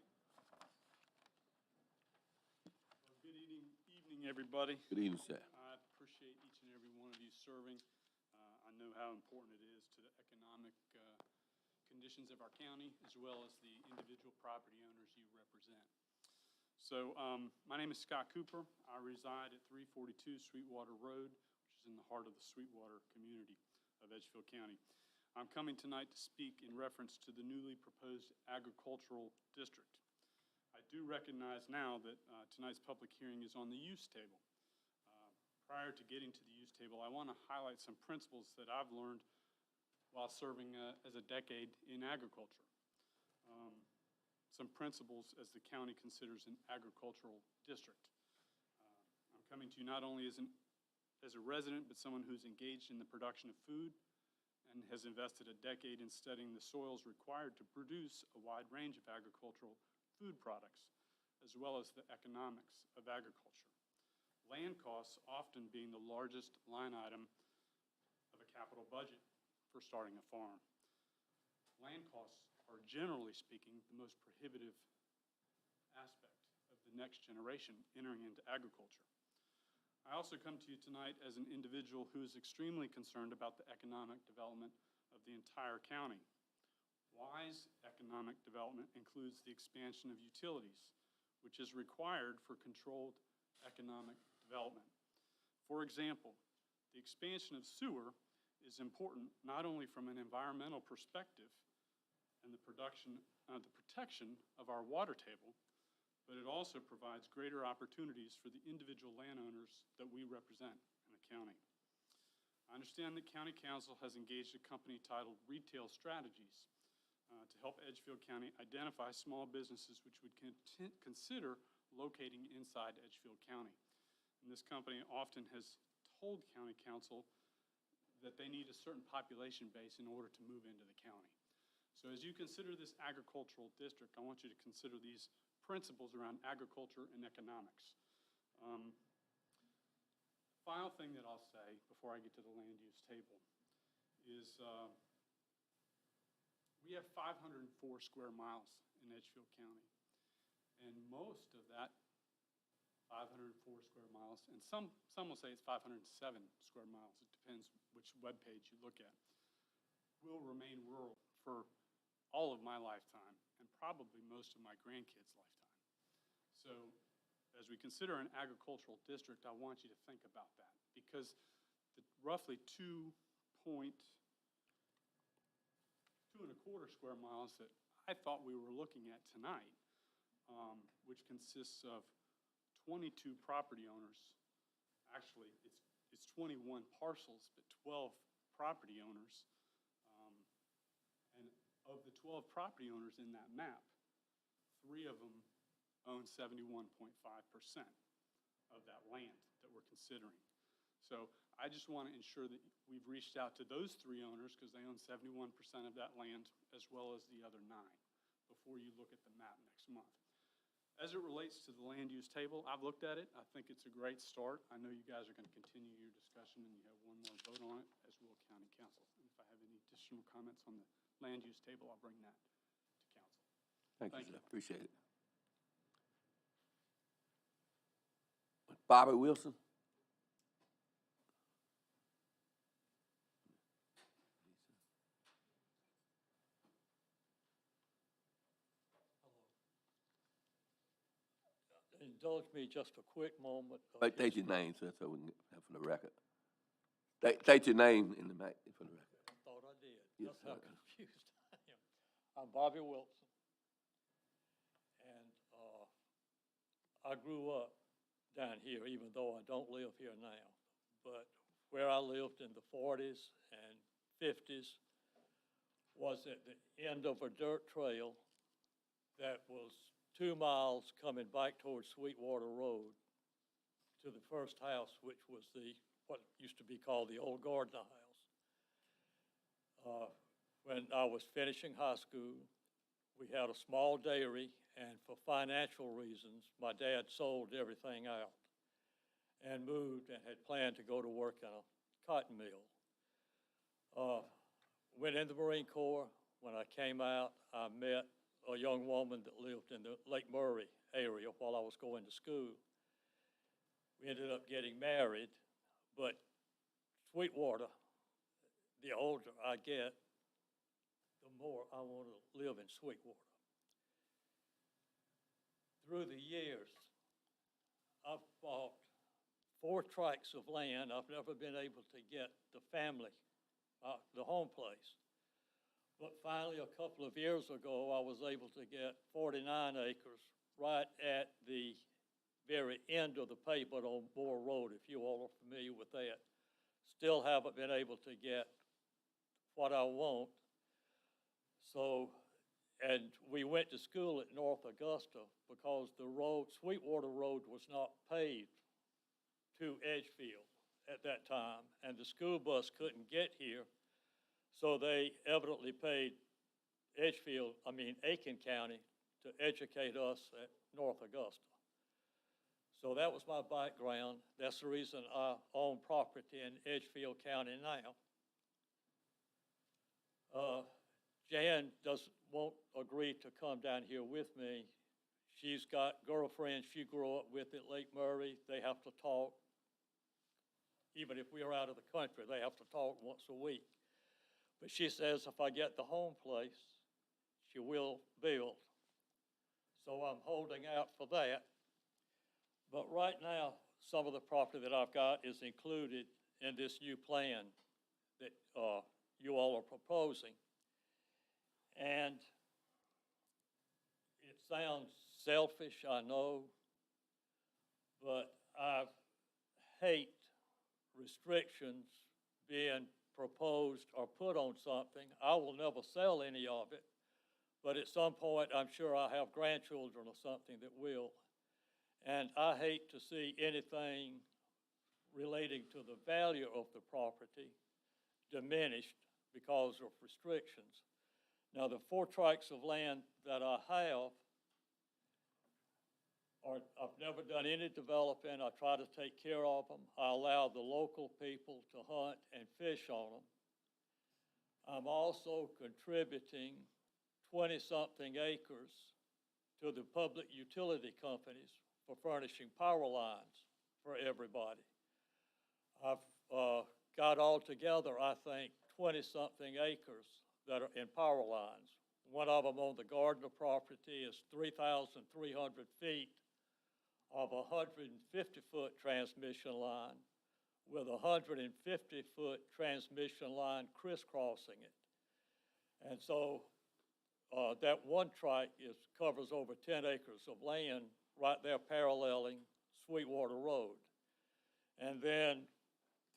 Good evening, everybody. Good evening, sir. I appreciate each and every one of you serving. I know how important it is to the economic conditions of our county, as well as the individual property owners you represent. So my name is Scott Cooper. I reside at 342 Sweetwater Road, which is in the heart of the Sweetwater community of Edgefield County. I'm coming tonight to speak in reference to the newly proposed agricultural district. I do recognize now that tonight's public hearing is on the use table. Prior to getting to the use table, I want to highlight some principles that I've learned while serving as a decade in agriculture. Some principles as the county considers an agricultural district. I'm coming to you not only as a resident, but someone who's engaged in the production of food and has invested a decade in studying the soils required to produce a wide range of agricultural food products, as well as the economics of agriculture. Land costs often being the largest line item of a capital budget for starting a farm. Land costs are, generally speaking, the most prohibitive aspect of the next generation entering into agriculture. I also come to you tonight as an individual who is extremely concerned about the economic development of the entire county. Wise economic development includes the expansion of utilities, which is required for controlled economic development. For example, the expansion of sewer is important not only from an environmental perspective and the protection of our water table, but it also provides greater opportunities for the individual landowners that we represent in the county. I understand that County Council has engaged a company titled Retail Strategies to help Edgefield County identify small businesses which would consider locating inside Edgefield County. And this company often has told County Council that they need a certain population base in order to move into the county. So as you consider this agricultural district, I want you to consider these principles around agriculture and economics. Final thing that I'll say before I get to the land use table is we have 504 square miles in Edgefield County. And most of that 504 square miles, and some will say it's 507 square miles, it depends which web page you look at, will remain rural for all of my lifetime and probably most of my grandkids' lifetime. So as we consider an agricultural district, I want you to think about that, because the roughly 2.25 square miles that I thought we were looking at tonight, which consists of 22 property owners. Actually, it's 21 parcels, but 12 property owners. And of the 12 property owners in that map, 3 of them own 71.5% of that land that we're considering. So I just want to ensure that we've reached out to those 3 owners, because they own 71% of that land, as well as the other 9, before you look at the map next month. As it relates to the land use table, I've looked at it. I think it's a great start. I know you guys are going to continue your discussion, and you have one more vote on it, as will county council. And if I have any additional comments on the land use table, I'll bring that to council. Thank Thank you, you. sir. Appreciate it. Bobby Wilson? Indulge me just a quick moment. State your name, sir, so we can have for the record. State your name in the mic for the record. I thought I did. Yes, That's how sir. confused I am. I'm Bobby Wilson. And I grew up down here, even though I don't live here now. But where I lived in the 40s and 50s was at the end of a dirt trail that was 2 miles coming back towards Sweetwater Road to the first house, which was what used to be called the old Gardner House. When I was finishing high school, we had a small dairy, and for financial reasons, my dad sold everything out and moved and had planned to go to work in a cotton mill. Went in the Marine Corps. When I came out, I met a young woman that lived in the Lake Murray area while I was going to school. We ended up getting married, but Sweetwater, the older I get, the more I want to live in Sweetwater. Through the years, I've bought 4 tracts of land. I've never been able to get the family, the home place. But finally, a couple of years ago, I was able to get 49 acres right at the very end of the pavement on Moore Road, if you all are familiar with that. Still haven't been able to get what I want. So, and we went to school at North Augusta because the road, Sweetwater Road, was not paved to Edgefield at that time, and the school bus couldn't get here. So they evidently paid Aiken County to educate us at North Augusta. So that was my background. That's the reason I own property in Edgefield County now. Jan won't agree to come down here with me. She's got girlfriends she grew up with at Lake Murray. They have to talk. Even if we are out of the country, they have to talk once a week. But she says if I get the home place, she will build. So I'm holding out for that. But right now, some of the property that I've got is included in this new plan that you all are proposing. And it sounds selfish, I know, but I hate restrictions being proposed or put on something. I will never sell any of it, but at some point, I'm sure I have grandchildren or something that will. And I hate to see anything relating to the value of the property diminished because of restrictions. Now, the 4 tracts of land that I have I've never done any developing. I try to take care of them. I allow the local people to hunt and fish on them. I'm also contributing 20-something acres to the public utility companies for furnishing power lines for everybody. I've got altogether, I think, 20-something acres that are in power lines. One of them on the Gardner property is 3,300 feet of a 150-foot transmission line with a 150-foot transmission line crisscrossing it. And so that one tract covers over 10 acres of land right there paralleling Sweetwater Road. And then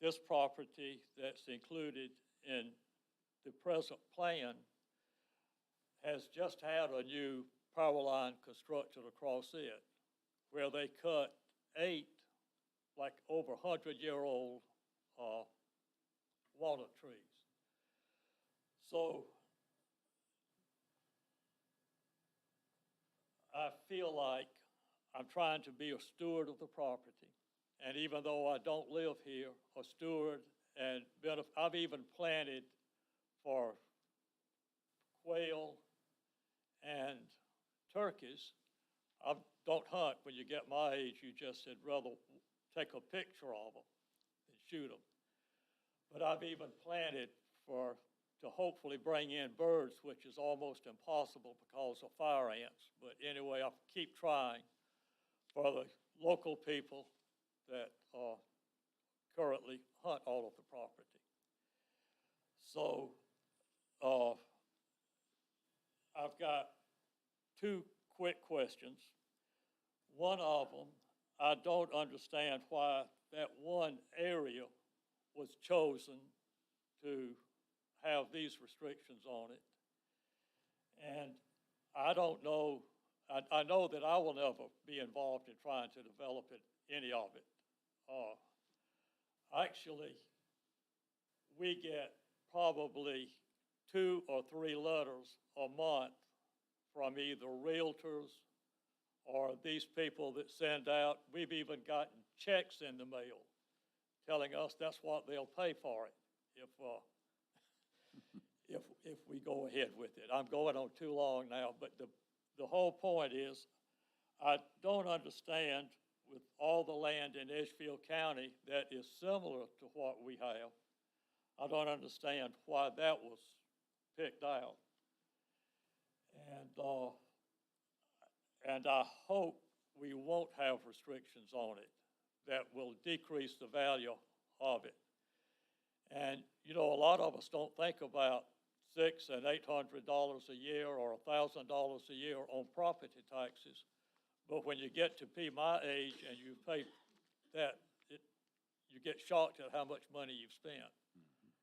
this property that's included in the present plan has just had a new power line constructed across it, where they cut 8 like over 100-year-old walnut trees. So I feel like I'm trying to be a steward of the property. And even though I don't live here, a steward, and I've even planted for quail and turkeys. I don't hunt. When you get my age, you just said rather take a picture of them and shoot them. But I've even planted to hopefully bring in birds, which is almost impossible because of fire ants. But anyway, I keep trying for the local people that currently hunt all of the property. So I've got two quick questions. One of them, I don't understand why that one area was chosen to have these restrictions on it. And I don't know, I know that I will never be involved in trying to develop it, any of it. Actually, we get probably 2 or 3 letters a month from either realtors or these people that send out. We've even gotten checks in the mail telling us that's what they'll pay for it if we go ahead with it. I'm going on too long now, but the whole point is I don't understand with all the land in Edgefield County that is similar to what we have. I don't understand why that was picked out. And I hope we won't have restrictions on it that will decrease the value of it. And, you know, a lot of us don't think about $600 and $800 a year or $1,000 a year on property taxes. But when you get to be my age and you pay that, you get shocked at how much money you've spent.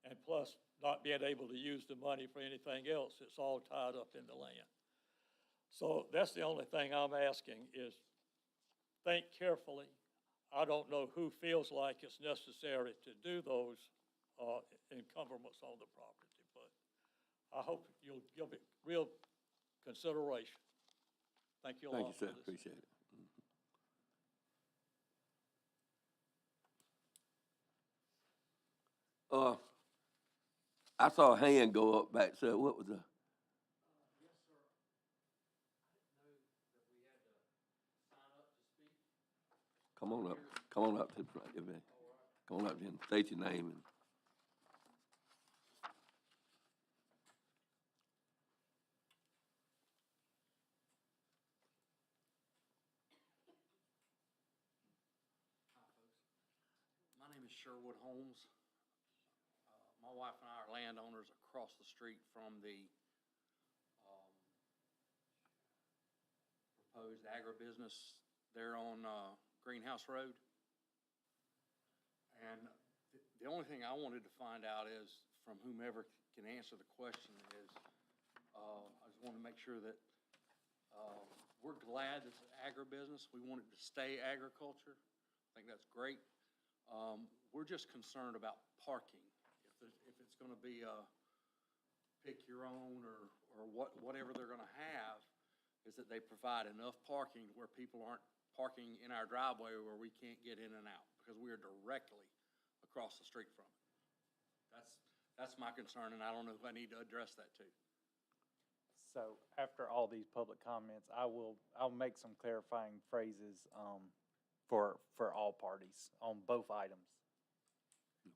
And plus, not being able to use the money for anything else, it's all tied up in the land. So that's the only thing I'm asking is think carefully. I don't know who feels like it's necessary to do those encumbrance on the property, but I hope you'll give it real consideration. Thank you a lot. Thank you, sir. Appreciate it. I saw a hand go up back, sir. What was the? Yes, sir. I didn't know that we had to sign up to speak. Come on up. Come on up to the front. Come on up here and state your name. Hi, folks. My name is Sherwood Holmes. My wife and I are landowners across the street from the proposed agribusiness there on Greenhouse Road. And the only thing I wanted to find out is from whomever can answer the question is, I just want to make sure that we're glad it's an agribusiness. We want it to stay agriculture. I think that's great. We're just concerned about parking. If it's going to be a pick your own or whatever they're going to have, is that they provide enough parking where people aren't parking in our driveway where we can't get in and out because we are directly across the street from it. That's my concern, and I don't know if I need to address that too. So after all these public comments, I'll make some clarifying phrases for all parties on both items.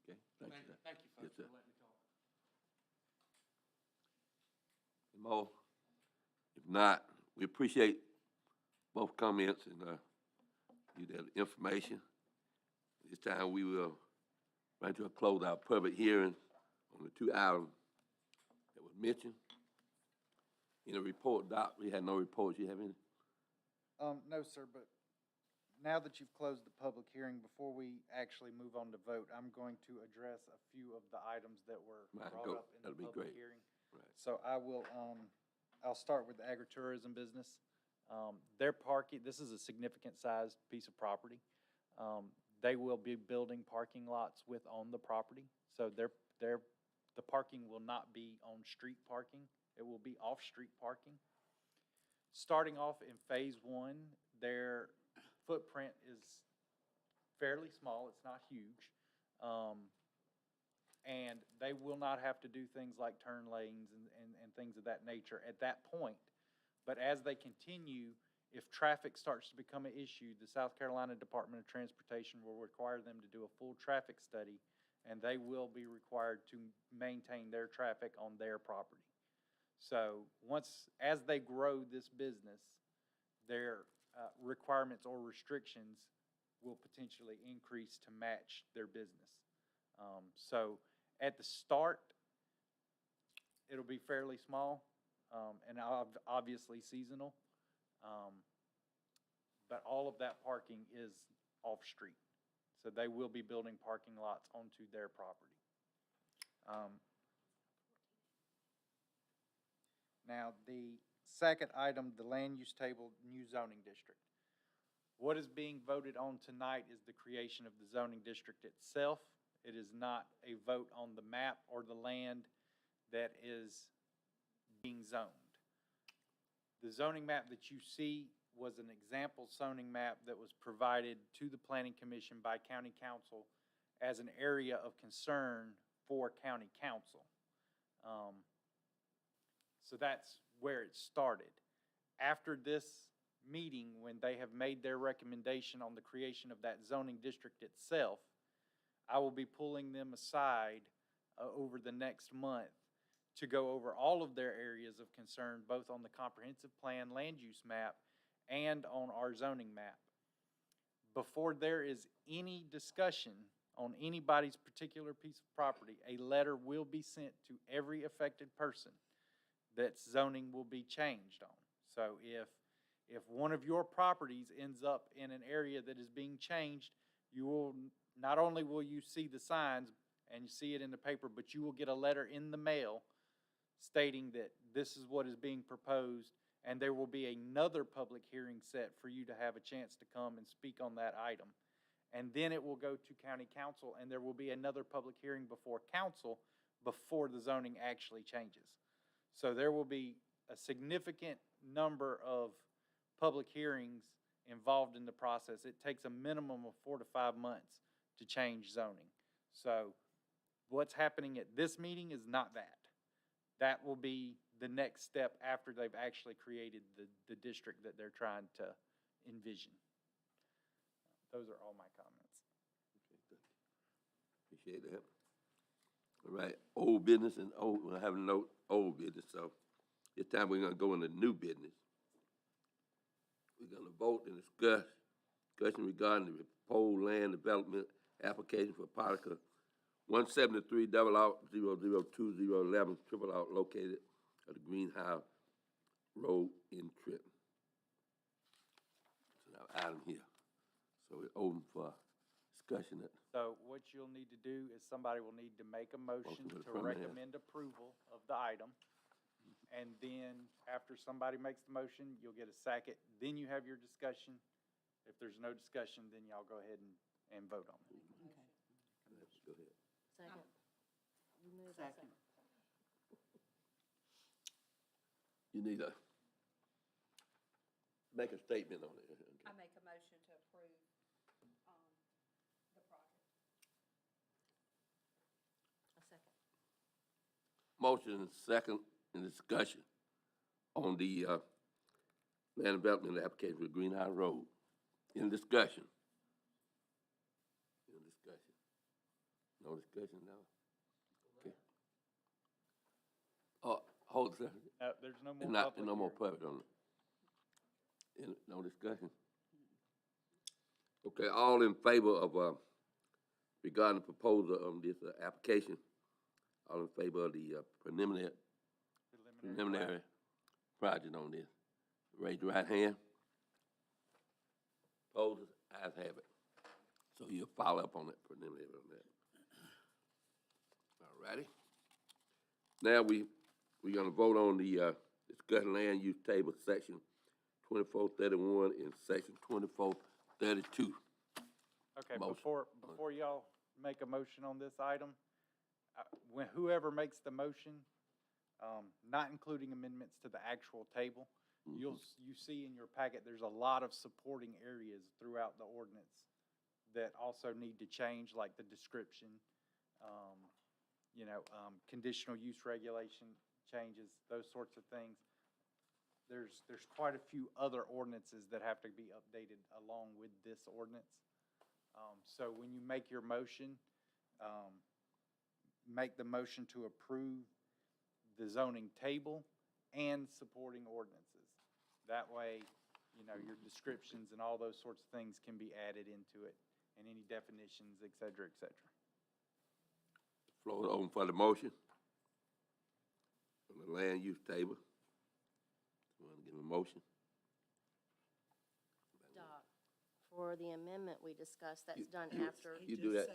Okay, thank you, sir. Thank you, folks, Yes, sir. for letting me talk. Any more? If not, we appreciate both comments and you that information. This time we will bring to a close our public hearing on the 2 items that was mentioned. In a report, Doc, we had no reports. You have any? No, sir, but now that you've closed the public hearing, before we actually move on to vote, I'm going to address a few of the items that were brought up in the That'll be public great. hearing. Right. So I'll start with the agritourism business. Their parking, this is a significant sized piece of property. They will be building parking lots on the property. So the parking will not be on street parking. It will be off-street parking. Starting off in phase 1, their footprint is fairly small, it's not huge. And they will not have to do things like turn lanes and things of that nature at that point. But as they continue, if traffic starts to become an issue, the South Carolina Department of Transportation will require them to do a full traffic study, and they will be required to maintain their traffic on their property. So as they grow this business, their requirements or restrictions will potentially increase to match their business. So at the start, it'll be fairly small, and obviously seasonal. But all of that parking is off-street. So they will be building parking lots onto their property. Now, the second item, the land use table, new zoning district. What is being voted on tonight is the creation of the zoning district itself. It is not a vote on the map or the land that is being zoned. The zoning map that you see was an example zoning map that was provided to the Planning Commission by County Council as an area of concern for County Council. So that's where it started. After this meeting, when they have made their recommendation on the creation of that zoning district itself, I will be pulling them aside over the next month to go over all of their areas of concern, both on the comprehensive plan land use map and on our zoning map. Before there is any discussion on anybody's particular piece of property, a letter will be sent to every affected person that zoning will be changed on. So if one of your properties ends up in an area that is being changed, you will, not only will you see the signs and you see it in the paper, but you will get a letter in the mail stating that this is what is being proposed, and there will be another public hearing set for you to have a chance to come and speak on that item. And then it will go to County Council, and there will be another public hearing before council before the zoning actually changes. So there will be a significant number of public hearings involved in the process. It takes a minimum of 4 to 5 months to change zoning. So what's happening at this meeting is not that. That will be the next step after they've actually created the district that they're trying to envision. Those are all my comments. Appreciate that. All right, old business and we'll have a note, old business, so this time we're gonna go into new business. We're gonna vote and discussion regarding the proposed land development application for Parker 173 002011 triple out located at the Greenhouse Road in Trenton. So now item here. So we're open for discussion. So what you'll need to do is somebody will need to make a motion to recommend approval of the item. And then after somebody makes the motion, you'll get a second. Then you have your discussion. If there's no discussion, then y'all go ahead and vote on it. Okay. Go ahead. Second. You move Second. You need to make a statement on it. I make a motion to approve, the project. A second. Motion and second in discussion on the land development application for Greenhouse Road. In discussion. In discussion. No discussion now? Okay. Hold a second. There's no more Not, public no more hearing. public on it. No discussion? Okay, all in favor of, regarding the proposal of this application, all in favor of the preliminary project on this? Raise your right hand. Opposed? Ayes have it. So you'll follow up on that preliminary on that. All righty. Now we're gonna vote on the discussion land use table section 2431 and section 2432. Okay, Motion. before y'all make a motion on this item, whoever makes the motion, not including amendments to the actual table, you see in your packet, there's a lot of supporting areas throughout the ordinance that also need to change, like the description, conditional use regulation changes, those sorts of things. There's quite a few other ordinances that have to be updated along with this ordinance. So when you make your motion, make the motion to approve the zoning table and supporting ordinances. That way, your descriptions and all those sorts of things can be added into it, and any definitions, et cetera, et cetera. Floor is open for the motion. On the land use table. You want to give a motion? Doc, for the amendment we discussed, that's done after. You do that,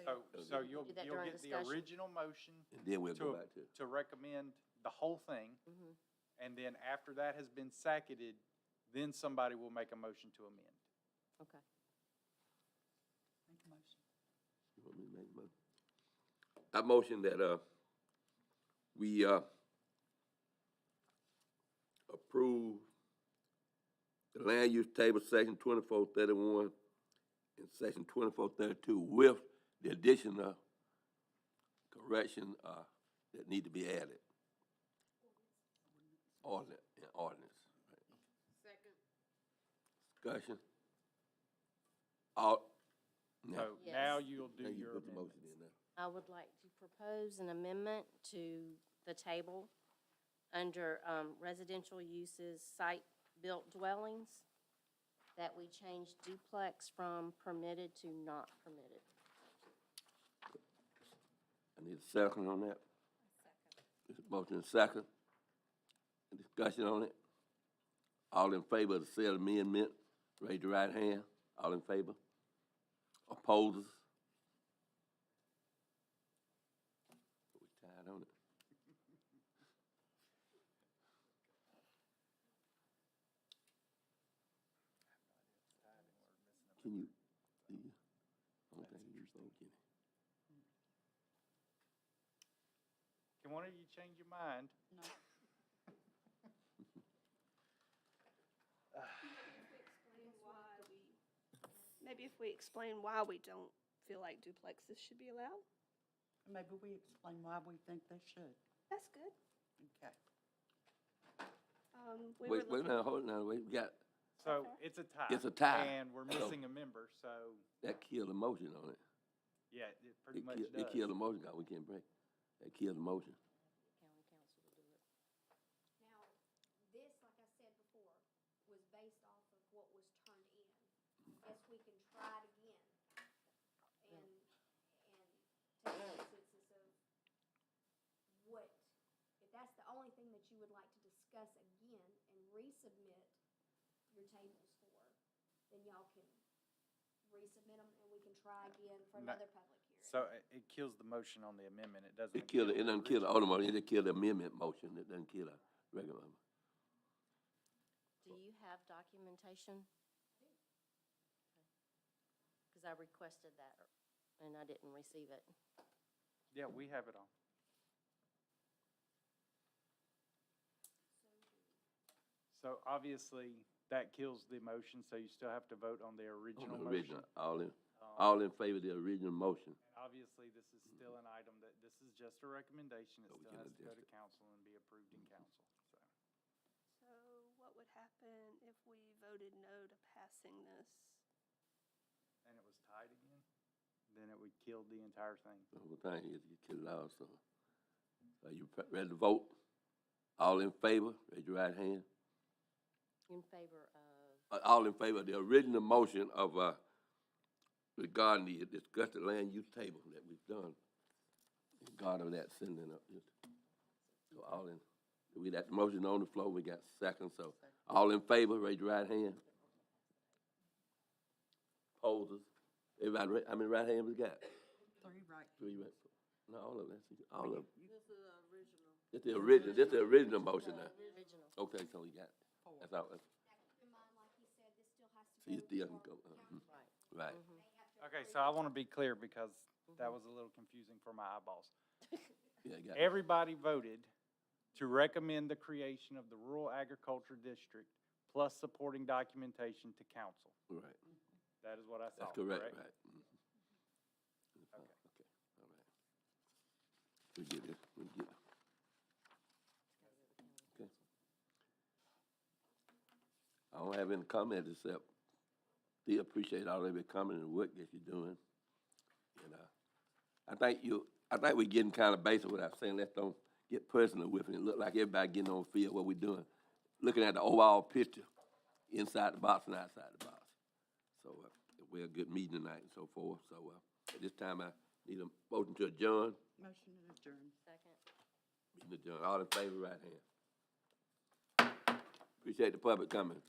So you'll Do that get during the discussion. original motion and then we'll go back to it. to recommend the whole thing, Mhm. and then after that has been seconded, then somebody will make a motion to amend. Okay. Make a motion. You want me to make a motion? I motion that, we, approve the land use table, section 2431 and section 2432 with the additional correction, that need to be added. Ordinance. Second. Discussion. All, now, So Yes. now you'll do now you your put the amendments. motion in there. I would like to propose an amendment to the table under residential uses, site-built dwellings, that we change duplex from permitted to not permitted. I need a second on that. Motion and second. Discussion on it. All in favor of the said amendment, raise your right hand. All in favor? Opposers? We tired on it. Can you, I don't think you vote, can you? Can one of you change your mind? No. Maybe if we explain why we don't feel like duplexes should be allowed, Maybe we explain why we think they should. that's good. Okay. We Wait, were wait a minute, hold on, wait, we got, So Okay. it's a tie. It's a tie. And we're missing a member, so, that killed the motion on it. yeah, it pretty much It does. killed the motion, we can't break. That killed the motion. County council to do it. Now, this, like I said before, was based off of what was turned in. Guess we can try it again and take the census of what, if that's the only thing that you would like to discuss again and resubmit your tables for, then y'all can resubmit them and we can try again for No. another public hearing. So it kills the motion on the amendment, it doesn't. It killed, it doesn't kill the other motion, it killed the amendment motion, it doesn't kill the regular one. Do you have documentation? Because I requested that and I didn't receive it. Yeah, we have it all. So obviously, that kills the motion, so you still have to vote on the On original the motion. original, all in favor of the original motion. Obviously, this is still an item that, this is just a recommendation, it So we still can has to go adjust to it. council and be approved in council, so. So what would happen if we voted no to passing this? And it was tied again, then it would kill the entire thing. The whole thing is you kill it out, so. Are you ready to vote? All in favor, raise your right hand. In favor of, All in favor of the original motion of, regarding the discussed land use table that we've done. Regarding that sending up, so all in, we got the motion on the floor, we got seconds, so all in favor, raise your right hand. Opposers, everybody, how many right hands we got? 3 right. 3 right, no, all of them, all of them. this is the original. This the original motion now. Original. Okay, so we got, that's all, Now, keep in mind, like he said, this still has to so you go still can before go, council. Right. right. They have to Okay, approve so I want to be clear because that was a little confusing for my eyeballs. Yeah, got it. Everybody voted to recommend the creation of the rural agriculture district plus supporting documentation to council. Right, That is what I saw, that's correct, correct? right. Mhm. Okay. Okay, all right. We get it, we get it. Okay. I don't have any comment except still appreciate all of your coming and work that you're doing. And, I think we're getting kind of basic what I'm saying. Let's don't get personal with it. It look like everybody getting on field what we're doing. Looking at the overall picture, inside the box and outside the box. So, we had a good meeting tonight and so forth. So, at this time, I need a motion to adjourn. Motion to adjourn. Second. Meeting adjourned. All in favor, right hand. Appreciate the public coming.